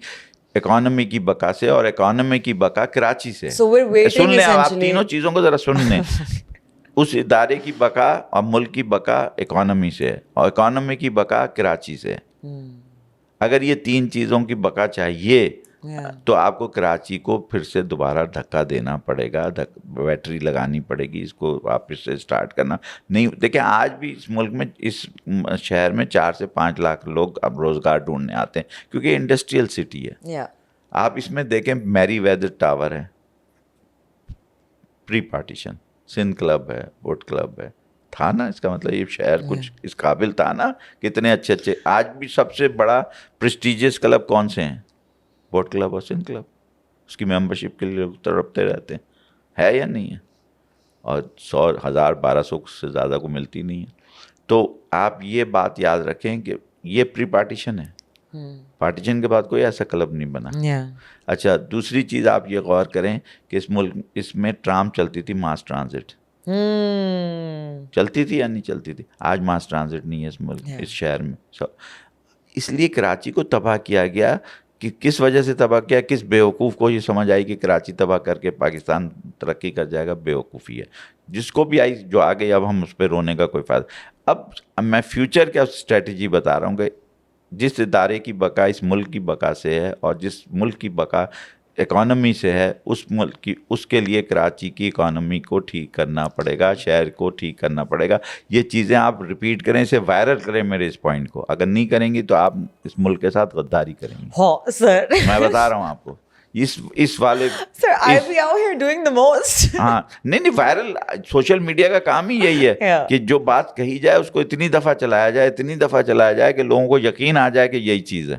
اکانومی کی بقا سے, اور اکانومی کی بقا کراچی سے. So we're waiting سن لیں آپ essentially. تینوں چیزوں کو ذرا سن لیں. اس ادارے کی بقا اور ملک کی بقا اکانومی سے ہے, اور اکانومی کی بقا کراچی سے ہے. اگر یہ 3 چیزوں کی بقا چاہیے تو آپ کو کراچی کو پھر سے دوبارہ دھکا دینا پڑے گا, بیٹری لگانی پڑے گی, اس کو واپس سے اسٹارٹ کرنا. نہیں دیکھیں, آج بھی اس ملک میں, اس شہر میں 4 سے 5 لاکھ لوگ اب روزگار ڈھونڈنے آتے ہیں کیونکہ انڈسٹریل سٹی ہے. آپ اس میں دیکھیں, میری ویدر ٹاور ہے, پری پارٹیشن سندھ کلب ہے, بوٹ کلب ہے, تھا نا. اس کا مطلب یہ شہر کچھ اس قابل تھا نا, کتنے اچھے اچھے. آج بھی سب سے بڑا پریسٹیجیس کلب کون سے ہیں؟ بوٹ کلب اور سندھ کلب. اس کی ممبرشپ کے لیے لوگ تڑپتے رہتے ہیں, ہے یا نہیں ہے؟ اور 100 1000 1200 سے زیادہ کو ملتی نہیں ہے. تو آپ یہ بات یاد رکھیں کہ یہ پری پارٹیشن ہے, پارٹیشن کے بعد کوئی ایسا کلب نہیں بنا. اچھا, دوسری چیز آپ یہ غور کریں کہ اس ملک, اس میں ٹرام چلتی تھی, ماس ٹرانزٹ چلتی تھی یا نہیں چلتی تھی؟ آج ماس ٹرانزٹ نہیں ہے اس ملک, اس شہر میں. اس لیے کراچی کو تباہ کیا گیا. کہ کس وجہ سے تباہ کیا؟ کس بیوقوف کو یہ سمجھ آئی کہ کراچی تباہ کر کے پاکستان ترقی کر جائے گا؟ بیوقوفی ہے. جس کو بھی آئی, جو آ گئی, اب ہم اس پہ رونے کا کوئی فائدہ. اب میں فیوچر کا اسٹریٹجی بتا رہا ہوں کہ جس ادارے کی بقا اس ملک کی بقا سے ہے, اور جس ملک کی بقا اکانومی سے ہے, اس ملک کی, اس کے لیے کراچی کی اکانومی کو ٹھیک کرنا پڑے گا, شہر کو ٹھیک کرنا پڑے گا. یہ چیزیں آپ ریپیٹ کریں, اسے وائرل کریں میرے اس پوائنٹ کو. اگر نہیں کریں گی تو آپ اس ملک کے ساتھ غداری کریں گی. ہاں سر, میں بتا رہا ہوں آپ کو, اس والے Sir, I'll be out here doing the most. ہاں نہیں, وائرل سوشل میڈیا کا کام ہی یہی ہے کہ جو بات کہی جائے اس کو اتنی دفعہ چلایا جائے, اتنی دفعہ چلایا جائے کہ لوگوں کو یقین آ جائے کہ یہی چیز ہے.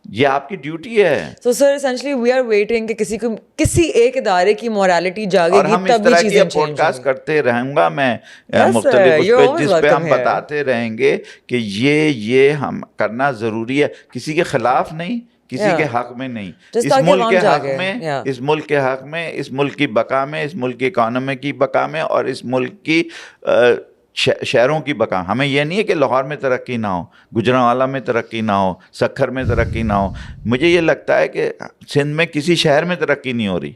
یہ آپ کی ڈیوٹی ہے. So sir, essentially we are waiting کہ کسی ایک ادارے کی مورالیٹی جاگے گی, تب بھی چیزیں چینج پوڈ کاسٹ کرتے رہوں گا میں مختلف اس پہ, جس پہ ہم بتاتے رہیں گے کہ یہ ہم کرنا ضروری ہے. کسی کے خلاف نہیں, کسی کے حق میں نہیں, اس ملک کے حق میں, اس ملک کے حق میں, اس ملک کی بقا میں, اس ملک کی اکانومی کی بقا میں, اور اس ملک کی شہروں کی بقا. ہمیں یہ نہیں ہے کہ لاہور میں ترقی نہ ہو, گجرانوالہ میں ترقی نہ ہو, سکھر میں ترقی نہ ہو. مجھے یہ لگتا ہے کہ سندھ میں کسی شہر میں ترقی نہیں ہو رہی.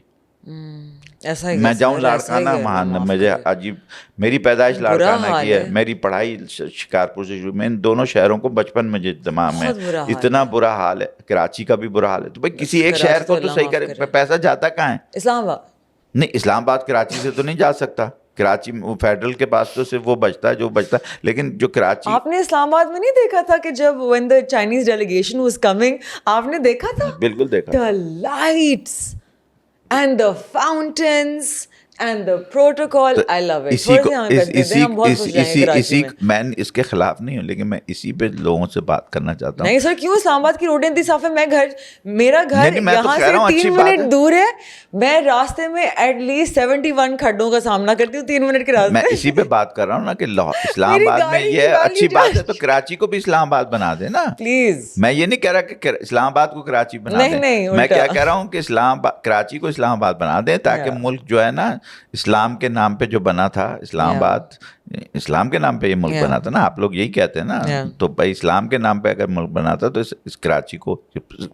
میں جاؤں لاڑکانہ, مجھے عجیب, میری پیدائش لاڑکانہ کی ہے, میری پڑھائی شکارپور سے شروع, میں ان دونوں شہروں کو بچپن میں دماغ میں, اتنا برا حال ہے. کراچی کا بھی برا حال ہے. تو بھائی کسی ایک شہر کو تو صحیح کرے. پیسہ جاتا کہاں ہے؟ اسلام آباد. نہیں, اسلام آباد کراچی سے تو نہیں جا سکتا. کراچی فیڈرل کے پاس تو صرف وہ بچتا ہے جو بچتا ہے. لیکن جو کراچی, آپ نے اسلام آباد میں نہیں دیکھا تھا کہ جب when the Chinese delegation was coming, آپ نے دیکھا تھا؟ بالکل دیکھا. The lights and the fountains and the protocol, I love it. میں اس کے خلاف نہیں ہوں, لیکن میں اسی پہ لوگوں سے بات کرنا چاہتا ہوں. نہیں سر, کیوں؟ اسلام آباد کی روڈیں اتنی صاف ہے. میرا گھر یہاں سے 3 منٹ دور ہے, میں راستے میں ایٹ لیسٹ 71 کھڈوں کا سامنا کرتی ہوں 3 منٹ کے راستے. میں اسی پہ بات کر رہا ہوں نا کہ اسلام آباد میں یہ اچھی بات ہے, تو کراچی کو بھی اسلام آباد بنا دے نا پلیز. میں یہ نہیں کہہ رہا کہ اسلام آباد کو کراچی بنا دیں. میں کیا کہہ رہا ہوں کہ کراچی کو اسلام آباد بنا دیں, تاکہ ملک جو ہے نا, اسلام کے نام پہ جو بنا تھا, اسلام آباد اسلام کے نام پہ یہ ملک بنا تھا نا, آپ لوگ یہی کہتے ہیں نا. تو بھائی اسلام کے نام پہ اگر ملک بنا تھا تو اس کراچی کو,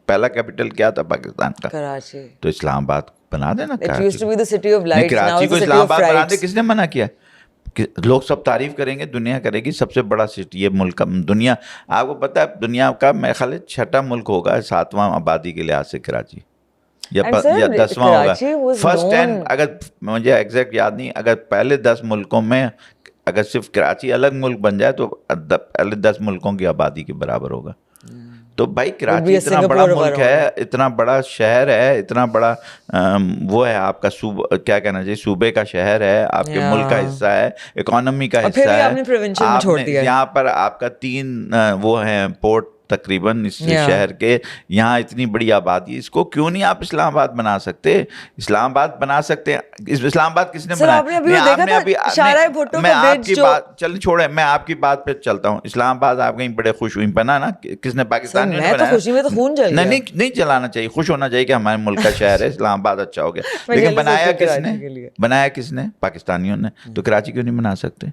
پہلا کیپٹل کیا تھا پاکستان کا؟ کراچی. تو اسلام آباد بنا دینا. کراچی کو اسلام آباد بنا دے. کس نے منع کیا؟ لوگ سب تعریف کریں گے, دنیا کرے گی سب سے بڑا سٹی ہے ملک کا. دنیا, آپ کو پتہ ہے دنیا کا میرے خیال ہے 6واں ملک ہوگا 7واں آبادی کے لحاظ سے کراچی, یا 10واں ہوگا. فرسٹ 10, اگر مجھے ایگزیکٹ یاد نہیں, اگر پہلے 10 ملکوں میں اگر صرف کراچی الگ ملک بن جائے تو پہلے 10 ملکوں کی آبادی کے برابر ہوگا. تو بھائی کراچی اتنا بڑا ملک ہے, اتنا بڑا شہر ہے, اتنا بڑا وہ ہے آپ کا صوبہ, کیا کہنا چاہیے, صوبے کا شہر ہے, آپ کے ملک کا حصہ ہے, اکانومی کا حصہ ہے. آپ نے یہاں پر آپ کا 3 وہ ہیں پورٹ تقریباً اس شہر کے, یہاں اتنی بڑی آبادی, اس کو کیوں نہیں آپ اسلام آباد بنا سکتے؟ اسلام آباد بنا سکتے ہیں. اسلام آباد کس نے بنایا؟ میں آپ کی بات چل چھوڑے, میں آپ کی بات پہ چلتا ہوں. اسلام آباد آپ کہیں بڑے خوش ہوئی بنا نا, کس نے؟ پاکستانیوں نے بنایا. نہیں جلانا چاہیے, خوش ہونا چاہیے کہ ہمارے ملک کا شہر ہے, اسلام آباد اچھا ہو گیا. لیکن بنایا کس نے؟ بنایا کس نے؟ پاکستانیوں نے. تو کراچی کیوں نہیں بنا سکتے؟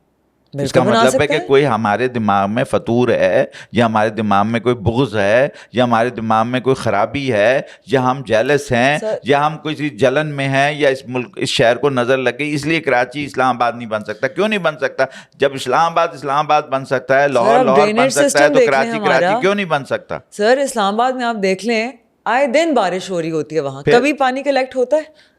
اس کا مطلب ہے کہ کوئی ہمارے دماغ میں فطور ہے, یا ہمارے دماغ میں کوئی بغض ہے, یا ہمارے دماغ میں کوئی خرابی ہے, یا ہم جیلس ہیں, یا ہم کسی جلن میں ہیں, یا اس ملک اس شہر کو نظر لگ گئی اس لیے کراچی اسلام آباد نہیں بن سکتا. کیوں نہیں بن سکتا؟ جب اسلام آباد بن سکتا ہے, لاہور بن سکتا ہے, تو کراچی کیوں نہیں بن سکتا؟ سر اسلام آباد میں آپ دیکھ لیں آئے دن بارش ہو رہی ہوتی ہے وہاں, کبھی پانی کلیکٹ ہوتا ہے؟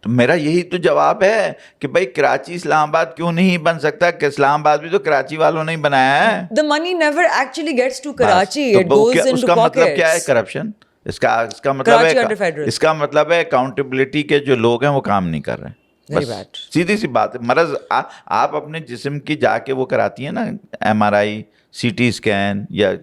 تو میرا یہی تو جواب ہے کہ بھائی کراچی اسلام آباد کیوں نہیں بن سکتا, کہ اسلام آباد بھی تو کراچی والوں نے بنایا ہے. The money never actually gets to Karachi, it goes into اس کا مطلب کیا ہے؟ pockets. کرپشن. اس کا مطلب ہے اکاؤنٹیبلٹی کے جو لوگ ہیں وہ کام نہیں کر رہے ہیں. بس سیدھی سی بات ہے. مرض آپ اپنے جسم کی جا کے وہ کراتی ہیں نا, MRI, CT اسکین یا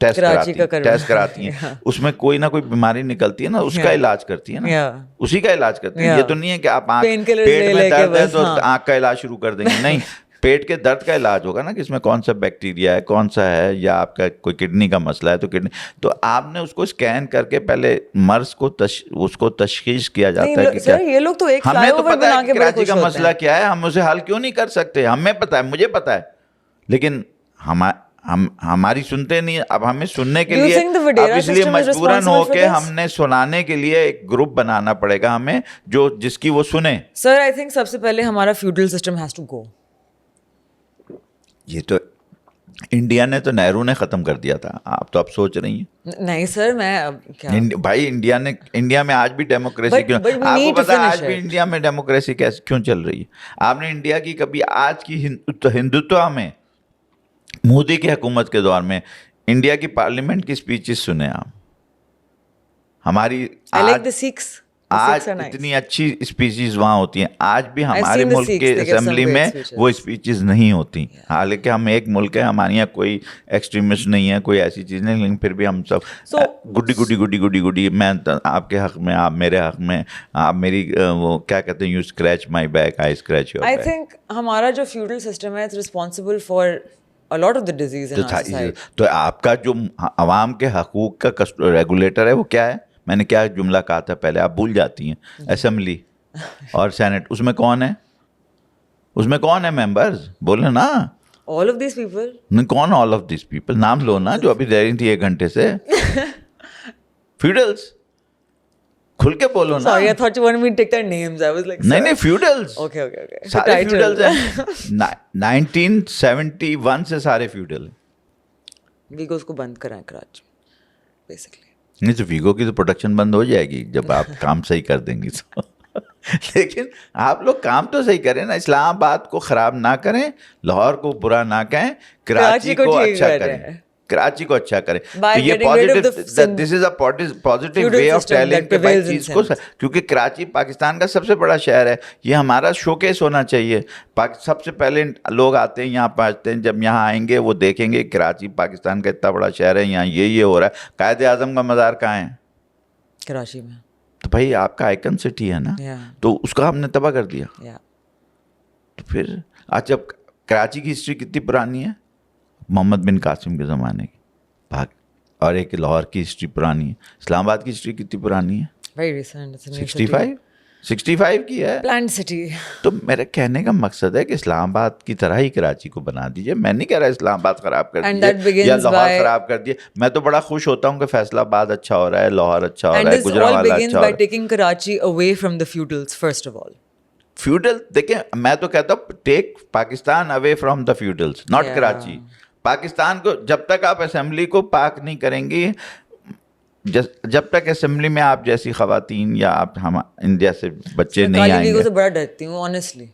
ٹیسٹ کراتی ہیں, اس میں کوئی نہ کوئی بیماری نکلتی ہے نا, اس کا علاج کرتی ہے نا, اسی کا علاج کرتی ہیں. یہ تو نہیں ہے کہ آپ پیٹ میں درد ہے تو آنکھ کا علاج شروع کر دیں گے. نہیں, پیٹ کے درد کا علاج ہوگا نا کہ اس میں کون سا بیکٹیریا ہے, کون سا ہے, یا آپ کا کوئی کڈنی کا مسئلہ ہے تو کڈنی, تو آپ نے اس کو اسکین کر کے پہلے مرض کو اس کو تشخیص کیا جاتا ہے کہ کیا. ہمیں تو پتا ہے کہ کراچی کا مسئلہ کیا ہے, ہم اسے حل کیوں نہیں کر سکتے؟ ہمیں پتا ہے, مجھے پتا ہے, لیکن ہماری سنتے نہیں. اب ہمیں سننے کے لیے اب اس لیے مجبوراً ہو کے ہم نے سنانے کے لیے ایک گروپ بنانا پڑے گا ہمیں, جو جس کی وہ سنے. سر آئی تھنک سب سے پہلے ہمارا feudal system has to go. یہ تو انڈیا نے تو نہرو نے ختم کر دیا تھا, آپ تو اب سوچ رہی ہیں. نہیں سر, میں بھائی انڈیا میں آج بھی ڈیموکریسی کیوں, آپ کو پتا ہے آج بھی انڈیا میں ڈیموکریسی کیوں چل رہی ہے؟ آپ نے انڈیا کی کبھی آج کی ہندوتوا میں, مودی کی حکومت کے دور میں انڈیا کی پارلیمنٹ کی سپیچز سنے آپ؟ ہماری آج اتنی اچھی اسپیچز وہاں ہوتی ہیں, آج بھی ہمارے ملک کے اسمبلی میں وہ اسپیچز نہیں ہوتی. حالانکہ ہم ایک ملک ہے, ہمارے یہاں کوئی ایکسٹریمسٹ نہیں ہے, کوئی ایسی چیز نہیں, لیکن پھر بھی ہم سب گڈی, میں آپ کے حق میں, آپ میرے حق میں, آپ میری وہ کیا کہتے ہیں, you scratch my back, I scratch your back. I think ہمارا جو فیوڈل سسٹم ہے it's responsible for a lot of the disease in our society. تو آپ کا جو عوام کے حقوق کا ریگولیٹر ہے وہ کیا ہے؟ میں نے کیا جملہ کہا تھا پہلے, آپ بھول جاتی ہیں. اسمبلی اور سینٹ, اس میں کون ہے؟ اس میں کون ہے ممبرز؟ بولے نا. all of these people. نہیں, کون all of these people؟ نام لو نا, جو ابھی رہ رہی تھی 1 گھنٹے سے. فیوڈلز, کھل کے بولو نا. Sorry, I thought you wanted me to take their names. I was like, نہیں, فیوڈلز. Okay. سارے فیوڈلز ہیں. 1971 سے سارے فیوڈل ہیں. ویگوز کو بند کرائیں کراچی بیسکلی. نہیں تو ویگو کی تو پروڈکشن بند ہو جائے گی جب آپ کام صحیح کر دیں گی تو. لیکن آپ لوگ کام تو صحیح کریں نا, اسلام آباد کو خراب نہ کریں, لاہور کو برا نہ کہیں, کراچی کو اچھا کریں, کراچی کو اچھا کریں. یہ this is a positive way of telling کہ بھائی چیز کو, کیونکہ کراچی پاکستان کا سب سے بڑا شہر ہے, یہ ہمارا شوکیس ہونا چاہیے. سب سے پہلے لوگ آتے ہیں یہاں پہنچتے ہیں, جب یہاں آئیں گے وہ دیکھیں گے کراچی پاکستان کا اتنا بڑا شہر ہے, یہاں یہ ہو رہا ہے. قائد اعظم کا مزار کہاں ہے؟ کراچی میں. تو بھائی آپ کا آئیکن سٹی ہے نا, تو اس کا ہم نے تباہ کر دیا. تو پھر آج جب کراچی کی ہسٹری کتنی پرانی ہے, محمد بن قاسم کے زمانے کی, اور ایک لاہور کی ہسٹری پرانی ہے. اسلام آباد کی ہسٹری کتنی پرانی ہے؟ 65 کی ہے, پلانٹ سٹی. تو میرے کہنے کا مقصد ہے کہ اسلام آباد کی طرح ہی کراچی کو بنا دیجیے. میں نہیں کہہ رہا اسلام آباد خراب کر دیجیے یا لاہور خراب کر دیے. میں تو بڑا خوش ہوتا ہوں کہ فیصل آباد اچھا ہو رہا ہے, لاہور اچھا ہو رہا ہے, گجرانوالہ اچھا ہو رہا ہے. taking Karachi away from the feudals first of all. Feudal دیکھیں, میں تو کہتا ہوں take Pakistan away from the feudals, not Karachi. Pakistan کو جب تک آپ اسمبلی کو پاک نہیں کریں گی, جب تک اسمبلی میں آپ جیسی خواتین یا آپ ہم ان جیسے بچے نہیں آئیں گے. میں بڑا ڈرتی ہوں honestly.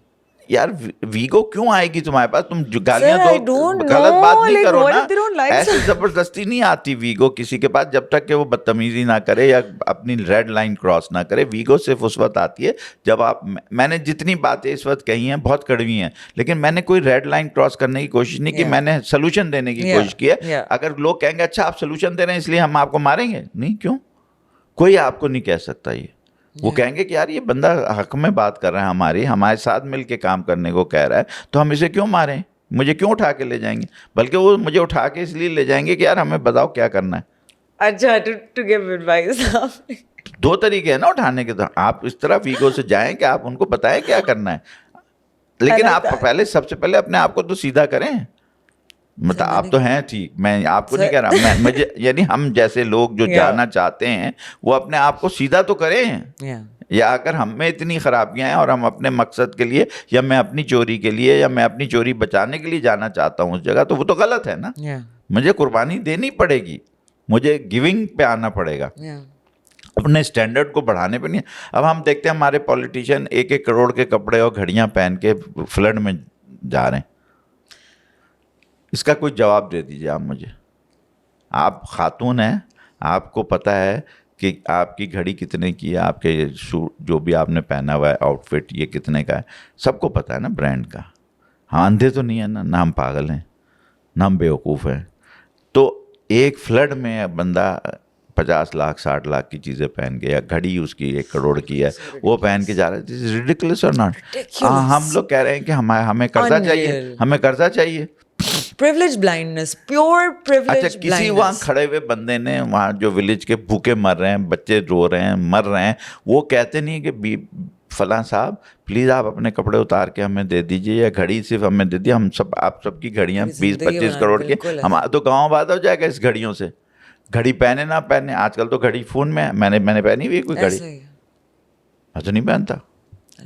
یار ویگو کیوں آئے گی تمہارے پاس؟ تم جو Sir, گالیاں I دو don't غلط know, بات نہیں like, کرو what نا. if they don't like ایسے something? زبردستی نہیں آتی ویگو کسی کے پاس جب تک کہ وہ بدتمیزی نہ کرے یا اپنی ریڈ لائن کراس نہ کرے. ویگو صرف اس وقت آتی ہے جب آپ, میں نے جتنی باتیں اس وقت کہی ہیں بہت کڑوی ہیں, لیکن میں نے کوئی ریڈ لائن کراس کرنے کی کوشش نہیں کی, میں نے سولوشن دینے کی کوشش کی ہے. اگر لوگ کہیں گے اچھا آپ سولوشن دے رہے ہیں اس لیے ہم آپ کو ماریں گے, نہیں, کیوں؟ کوئی آپ کو نہیں کہہ سکتا یہ. وہ کہیں گے کہ یار یہ بندہ حق میں بات کر رہا ہے, ہمارے ساتھ مل کے کام کرنے کو کہہ رہا ہے, تو ہم اسے کیوں ماریں, مجھے کیوں اٹھا کے لے جائیں گے؟ بلکہ وہ مجھے اٹھا کے اس لیے لے جائیں گے کہ یار ہمیں بتاؤ کیا کرنا ہے. اچھا, to give advice. دو طریقے ہیں نا اٹھانے کے, تو آپ اس طرح ویگو سے جائیں کہ آپ ان کو بتائیں کیا کرنا ہے, لیکن آپ پہلے سب سے پہلے اپنے آپ کو تو سیدھا کریں. مطلب آپ تو ہیں ٹھیک, میں آپ کو نہیں کہہ رہا, مجھے یعنی ہم جیسے لوگ جو جانا چاہتے ہیں وہ اپنے آپ کو سیدھا تو کریں. یا اگر ہم میں اتنی خرابیاں ہیں اور ہم اپنے مقصد کے لیے یا میں اپنی چوری کے لیے یا میں اپنی چوری بچانے کے لیے جانا چاہتا ہوں اس جگہ, تو وہ تو غلط ہے نا. مجھے قربانی دینی پڑے گی, مجھے گیونگ پہ آنا پڑے گا, اپنے اسٹینڈرڈ کو بڑھانے پہ نہیں. اب ہم دیکھتے ہیں ہمارے پولیٹیشین 1-1 کروڑ کے کپڑے اور گھڑیاں پہن کے فلڈ میں جا رہے ہیں. اس کا کوئی جواب دے دیجیے آپ مجھے. آپ خاتون ہیں, آپ کو پتہ ہے کہ آپ کی گھڑی کتنے کی ہے, آپ کے جو بھی آپ نے پہنا ہوا ہے آؤٹ فٹ یہ کتنے کا ہے, سب کو پتہ ہے نا برانڈ کا. ہاں اندھے تو نہیں ہے نا, نہ ہم پاگل ہیں نہ ہم بیوقوف ہیں. تو ایک فلڈ میں بندہ 50 لاکھ 60 لاکھ کی چیزیں پہن کے, یا گھڑی اس کی 1 کروڑ کی ہے وہ پہن کے جا رہے ہیں. This is ridiculous or not? ہم لوگ کہہ رہے ہیں کہ ہمیں قرضہ چاہیے, ہمیں قرضہ چاہیے. Privilege blindness, pure privilege اچھا, کسی blindness. وہاں کھڑے ہوئے بندے نے وہاں جو ولیج کے بھوکے مر رہے ہیں, بچے رو رہے ہیں, مر رہے ہیں, وہ کہتے نہیں کہ فلاں صاحب پلیز آپ اپنے کپڑے اتار کے ہمیں دے دیجئے, یا گھڑی صرف ہمیں دے دیجیے, ہم سب آپ سب کی گھڑیاں 20-25 کروڑ کی, ہمارا تو گاؤں آباد ہو جائے گا اس گھڑیوں سے. گھڑی پہنے نہ پہنے, آج کل تو گھڑی فون میں ہے. میں نے پہنی ہوئی کوئی گھڑی؟ میں تو نہیں پہنتا,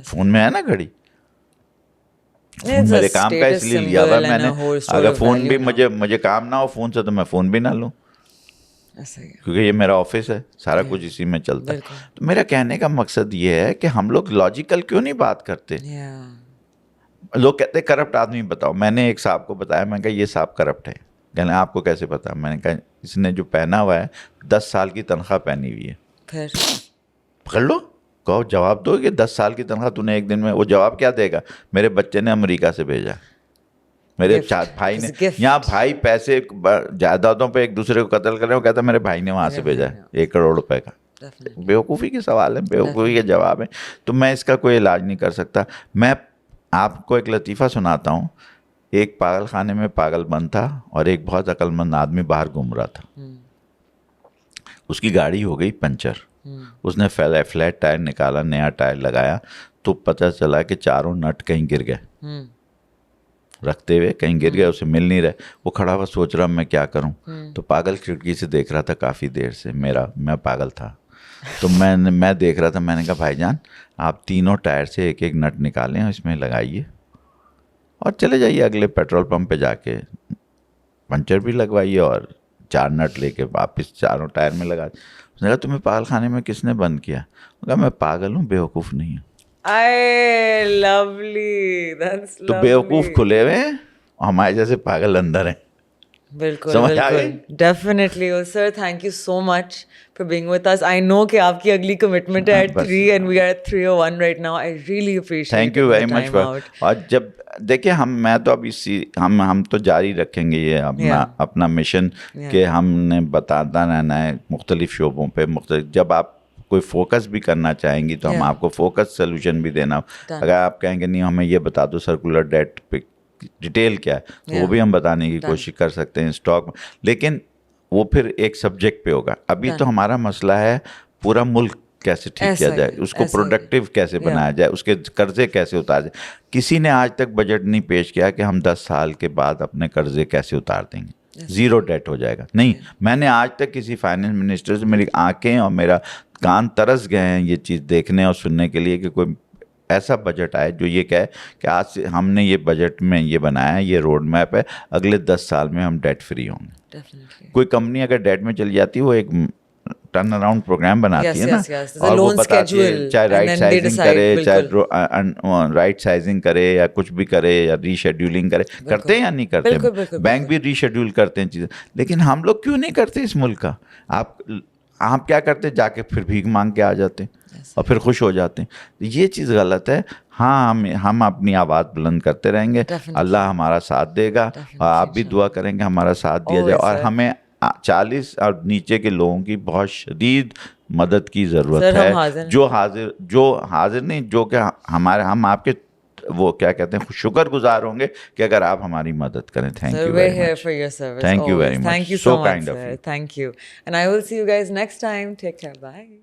فون میں ہے نا گھڑی. فون میرے کام کا اس لیے لیا ہوا میں نے, اگر فون بھی مجھے کام نہ ہو فون سے تو میں فون بھی نہ لوں, کیونکہ یہ میرا آفس ہے, سارا کچھ اسی میں چلتا ہے. تو میرا کہنے کا مقصد یہ ہے کہ ہم لوگ لاجیکل کیوں نہیں بات کرتے. لوگ کہتے ہیں کرپٹ آدمی بتاؤ. میں نے ایک صاحب کو بتایا, میں نے کہا یہ صاحب کرپٹ ہے. کہنے آپ کو کیسے پتا؟ میں نے کہا اس نے جو پہنا ہوا ہے 10 سال کی تنخواہ پہنی ہوئی ہے. پھر پکڑ لو, کہو جواب دو کہ 10 سال کی تنخواہ تو نے ایک دن میں. وہ جواب کیا دے گا؟ میرے بچے نے امریکہ سے بھیجا, میرے بھائی نے, یہاں بھائی پیسے جائیدادوں پہ ایک دوسرے کو قتل کر رہے ہیں, وہ کہتا ہے میرے بھائی نے وہاں سے بھیجا 1 کروڑ روپے کا. بیوقوفی کے سوال ہیں, بیوقوفی کے جواب ہیں. تو میں اس کا کوئی علاج نہیں کر سکتا. میں آپ کو ایک لطیفہ سناتا ہوں. ایک پاگل خانے میں پاگل بند تھا اور ایک بہت عقل مند آدمی باہر گھوم رہا تھا. اس کی گاڑی ہو گئی پنچر. اس نے فلیٹ ٹائر نکالا, نیا ٹائر لگایا, تو پتہ چلا کہ چاروں نٹ کہیں گر گئے, رکھتے ہوئے کہیں گر گئے, اسے مل نہیں رہے. وہ کھڑا ہوا سوچ رہا میں کیا کروں. تو پاگل کھڑکی سے دیکھ رہا تھا کافی دیر سے, میں پاگل تھا تو میں دیکھ رہا تھا. میں نے کہا بھائی جان آپ تینوں ٹائر سے ایک ایک نٹ نکالیں, اس میں لگائیے اور چلے جائیے اگلے پیٹرول پمپ پہ جا کے پنچر بھی لگوائیے اور 4 نٹ لے کے واپس چاروں ٹائر میں لگا. اس نے کہا تمہیں پاگل خانے میں کس نے بند کیا؟ کہا میں پاگل ہوں, بیوقوف نہیں ہوں. تو بیوقوف کھلے ہوئے ہیں, ہمارے جیسے پاگل اندر ہیں. بالکل بالکل, definitely. Sir thank you so much for being with us. I know کہ آپ کی اگلی کمٹمنٹ ہے at 3 and we are at 3:01 right now. I really appreciate thank you very much for. اور جب دیکھیں میں تو اب ہم تو جاری رکھیں گے یہ اپنا مشن کہ ہم نے بتاتا رہنا ہے مختلف شعبوں پہ مختلف. جب آپ کوئی فوکس بھی کرنا چاہیں گی تو ہم آپ کو فوکس سلوشن بھی دینا. اگر آپ کہیں گے نہیں ہمیں یہ بتا دو سرکولر ڈیٹ پہ ڈیٹیل کیا ہے, تو وہ بھی ہم بتانے کی کوشش کر سکتے ہیں اسٹاک میں, لیکن وہ پھر ایک سبجیکٹ پہ ہوگا. ابھی تو ہمارا مسئلہ ہے پورا ملک کیسے ٹھیک کیا جائے, اس کو پروڈکٹیو کیسے بنایا جائے, اس کے قرضے کیسے اتار جائے. کسی نے آج تک بجٹ نہیں پیش کیا کہ ہم 10 سال کے بعد اپنے قرضے کیسے اتار دیں گے, 0 ڈیٹ ہو جائے گا. نہیں, میں نے آج تک کسی فائنینس منسٹر سے, میری آنکھیں اور میرا کان ترس گئے ہیں یہ چیز دیکھنے اور سننے کے لیے کہ کوئی ایسا بجٹ آئے جو یہ کہے کہ آج سے ہم نے یہ بجٹ میں یہ بنایا ہے, یہ روڈ میپ ہے, اگلے 10 سال میں ہم ڈیٹ فری ہوں گے. کوئی کمپنی اگر ڈیٹ میں چلی جاتی ہے وہ ایک ٹرن اراؤنڈ پروگرام بناتی ہے نا, اور وہ بتاتی ہے چاہے رائٹ سائزنگ کرے, چاہے رائٹ سائزنگ کرے یا کچھ بھی کرے یا ری شیڈیولنگ کرے, کرتے ہیں یا نہیں کرتے؟ بینک بھی ری شیڈیول کرتے ہیں چیزیں, لیکن ہم لوگ کیوں نہیں کرتے اس ملک کا؟ آپ کیا کرتے, جا کے پھر بھیک مانگ کے آ جاتے ہیں اور پھر خوش ہو جاتے ہیں. یہ چیز غلط ہے. ہاں ہم اپنی آواز بلند کرتے رہیں گے, اللہ ہمارا ساتھ دے گا, اور آپ بھی دعا کریں گے ہمارا ساتھ دیا جائے. اور ہمیں 40 اور نیچے کے لوگوں کی بہت شدید مدد کی ضرورت ہے, جو حاضر نہیں, جو کہ ہم آپ کے وہ کیا کہتے ہیں شکر گزار ہوں گے کہ اگر آپ ہماری مدد کریں. Thank you very much. Thank you very much. Thank you so much, sir. Thank you. And I will see you guys next time. Take care. Bye.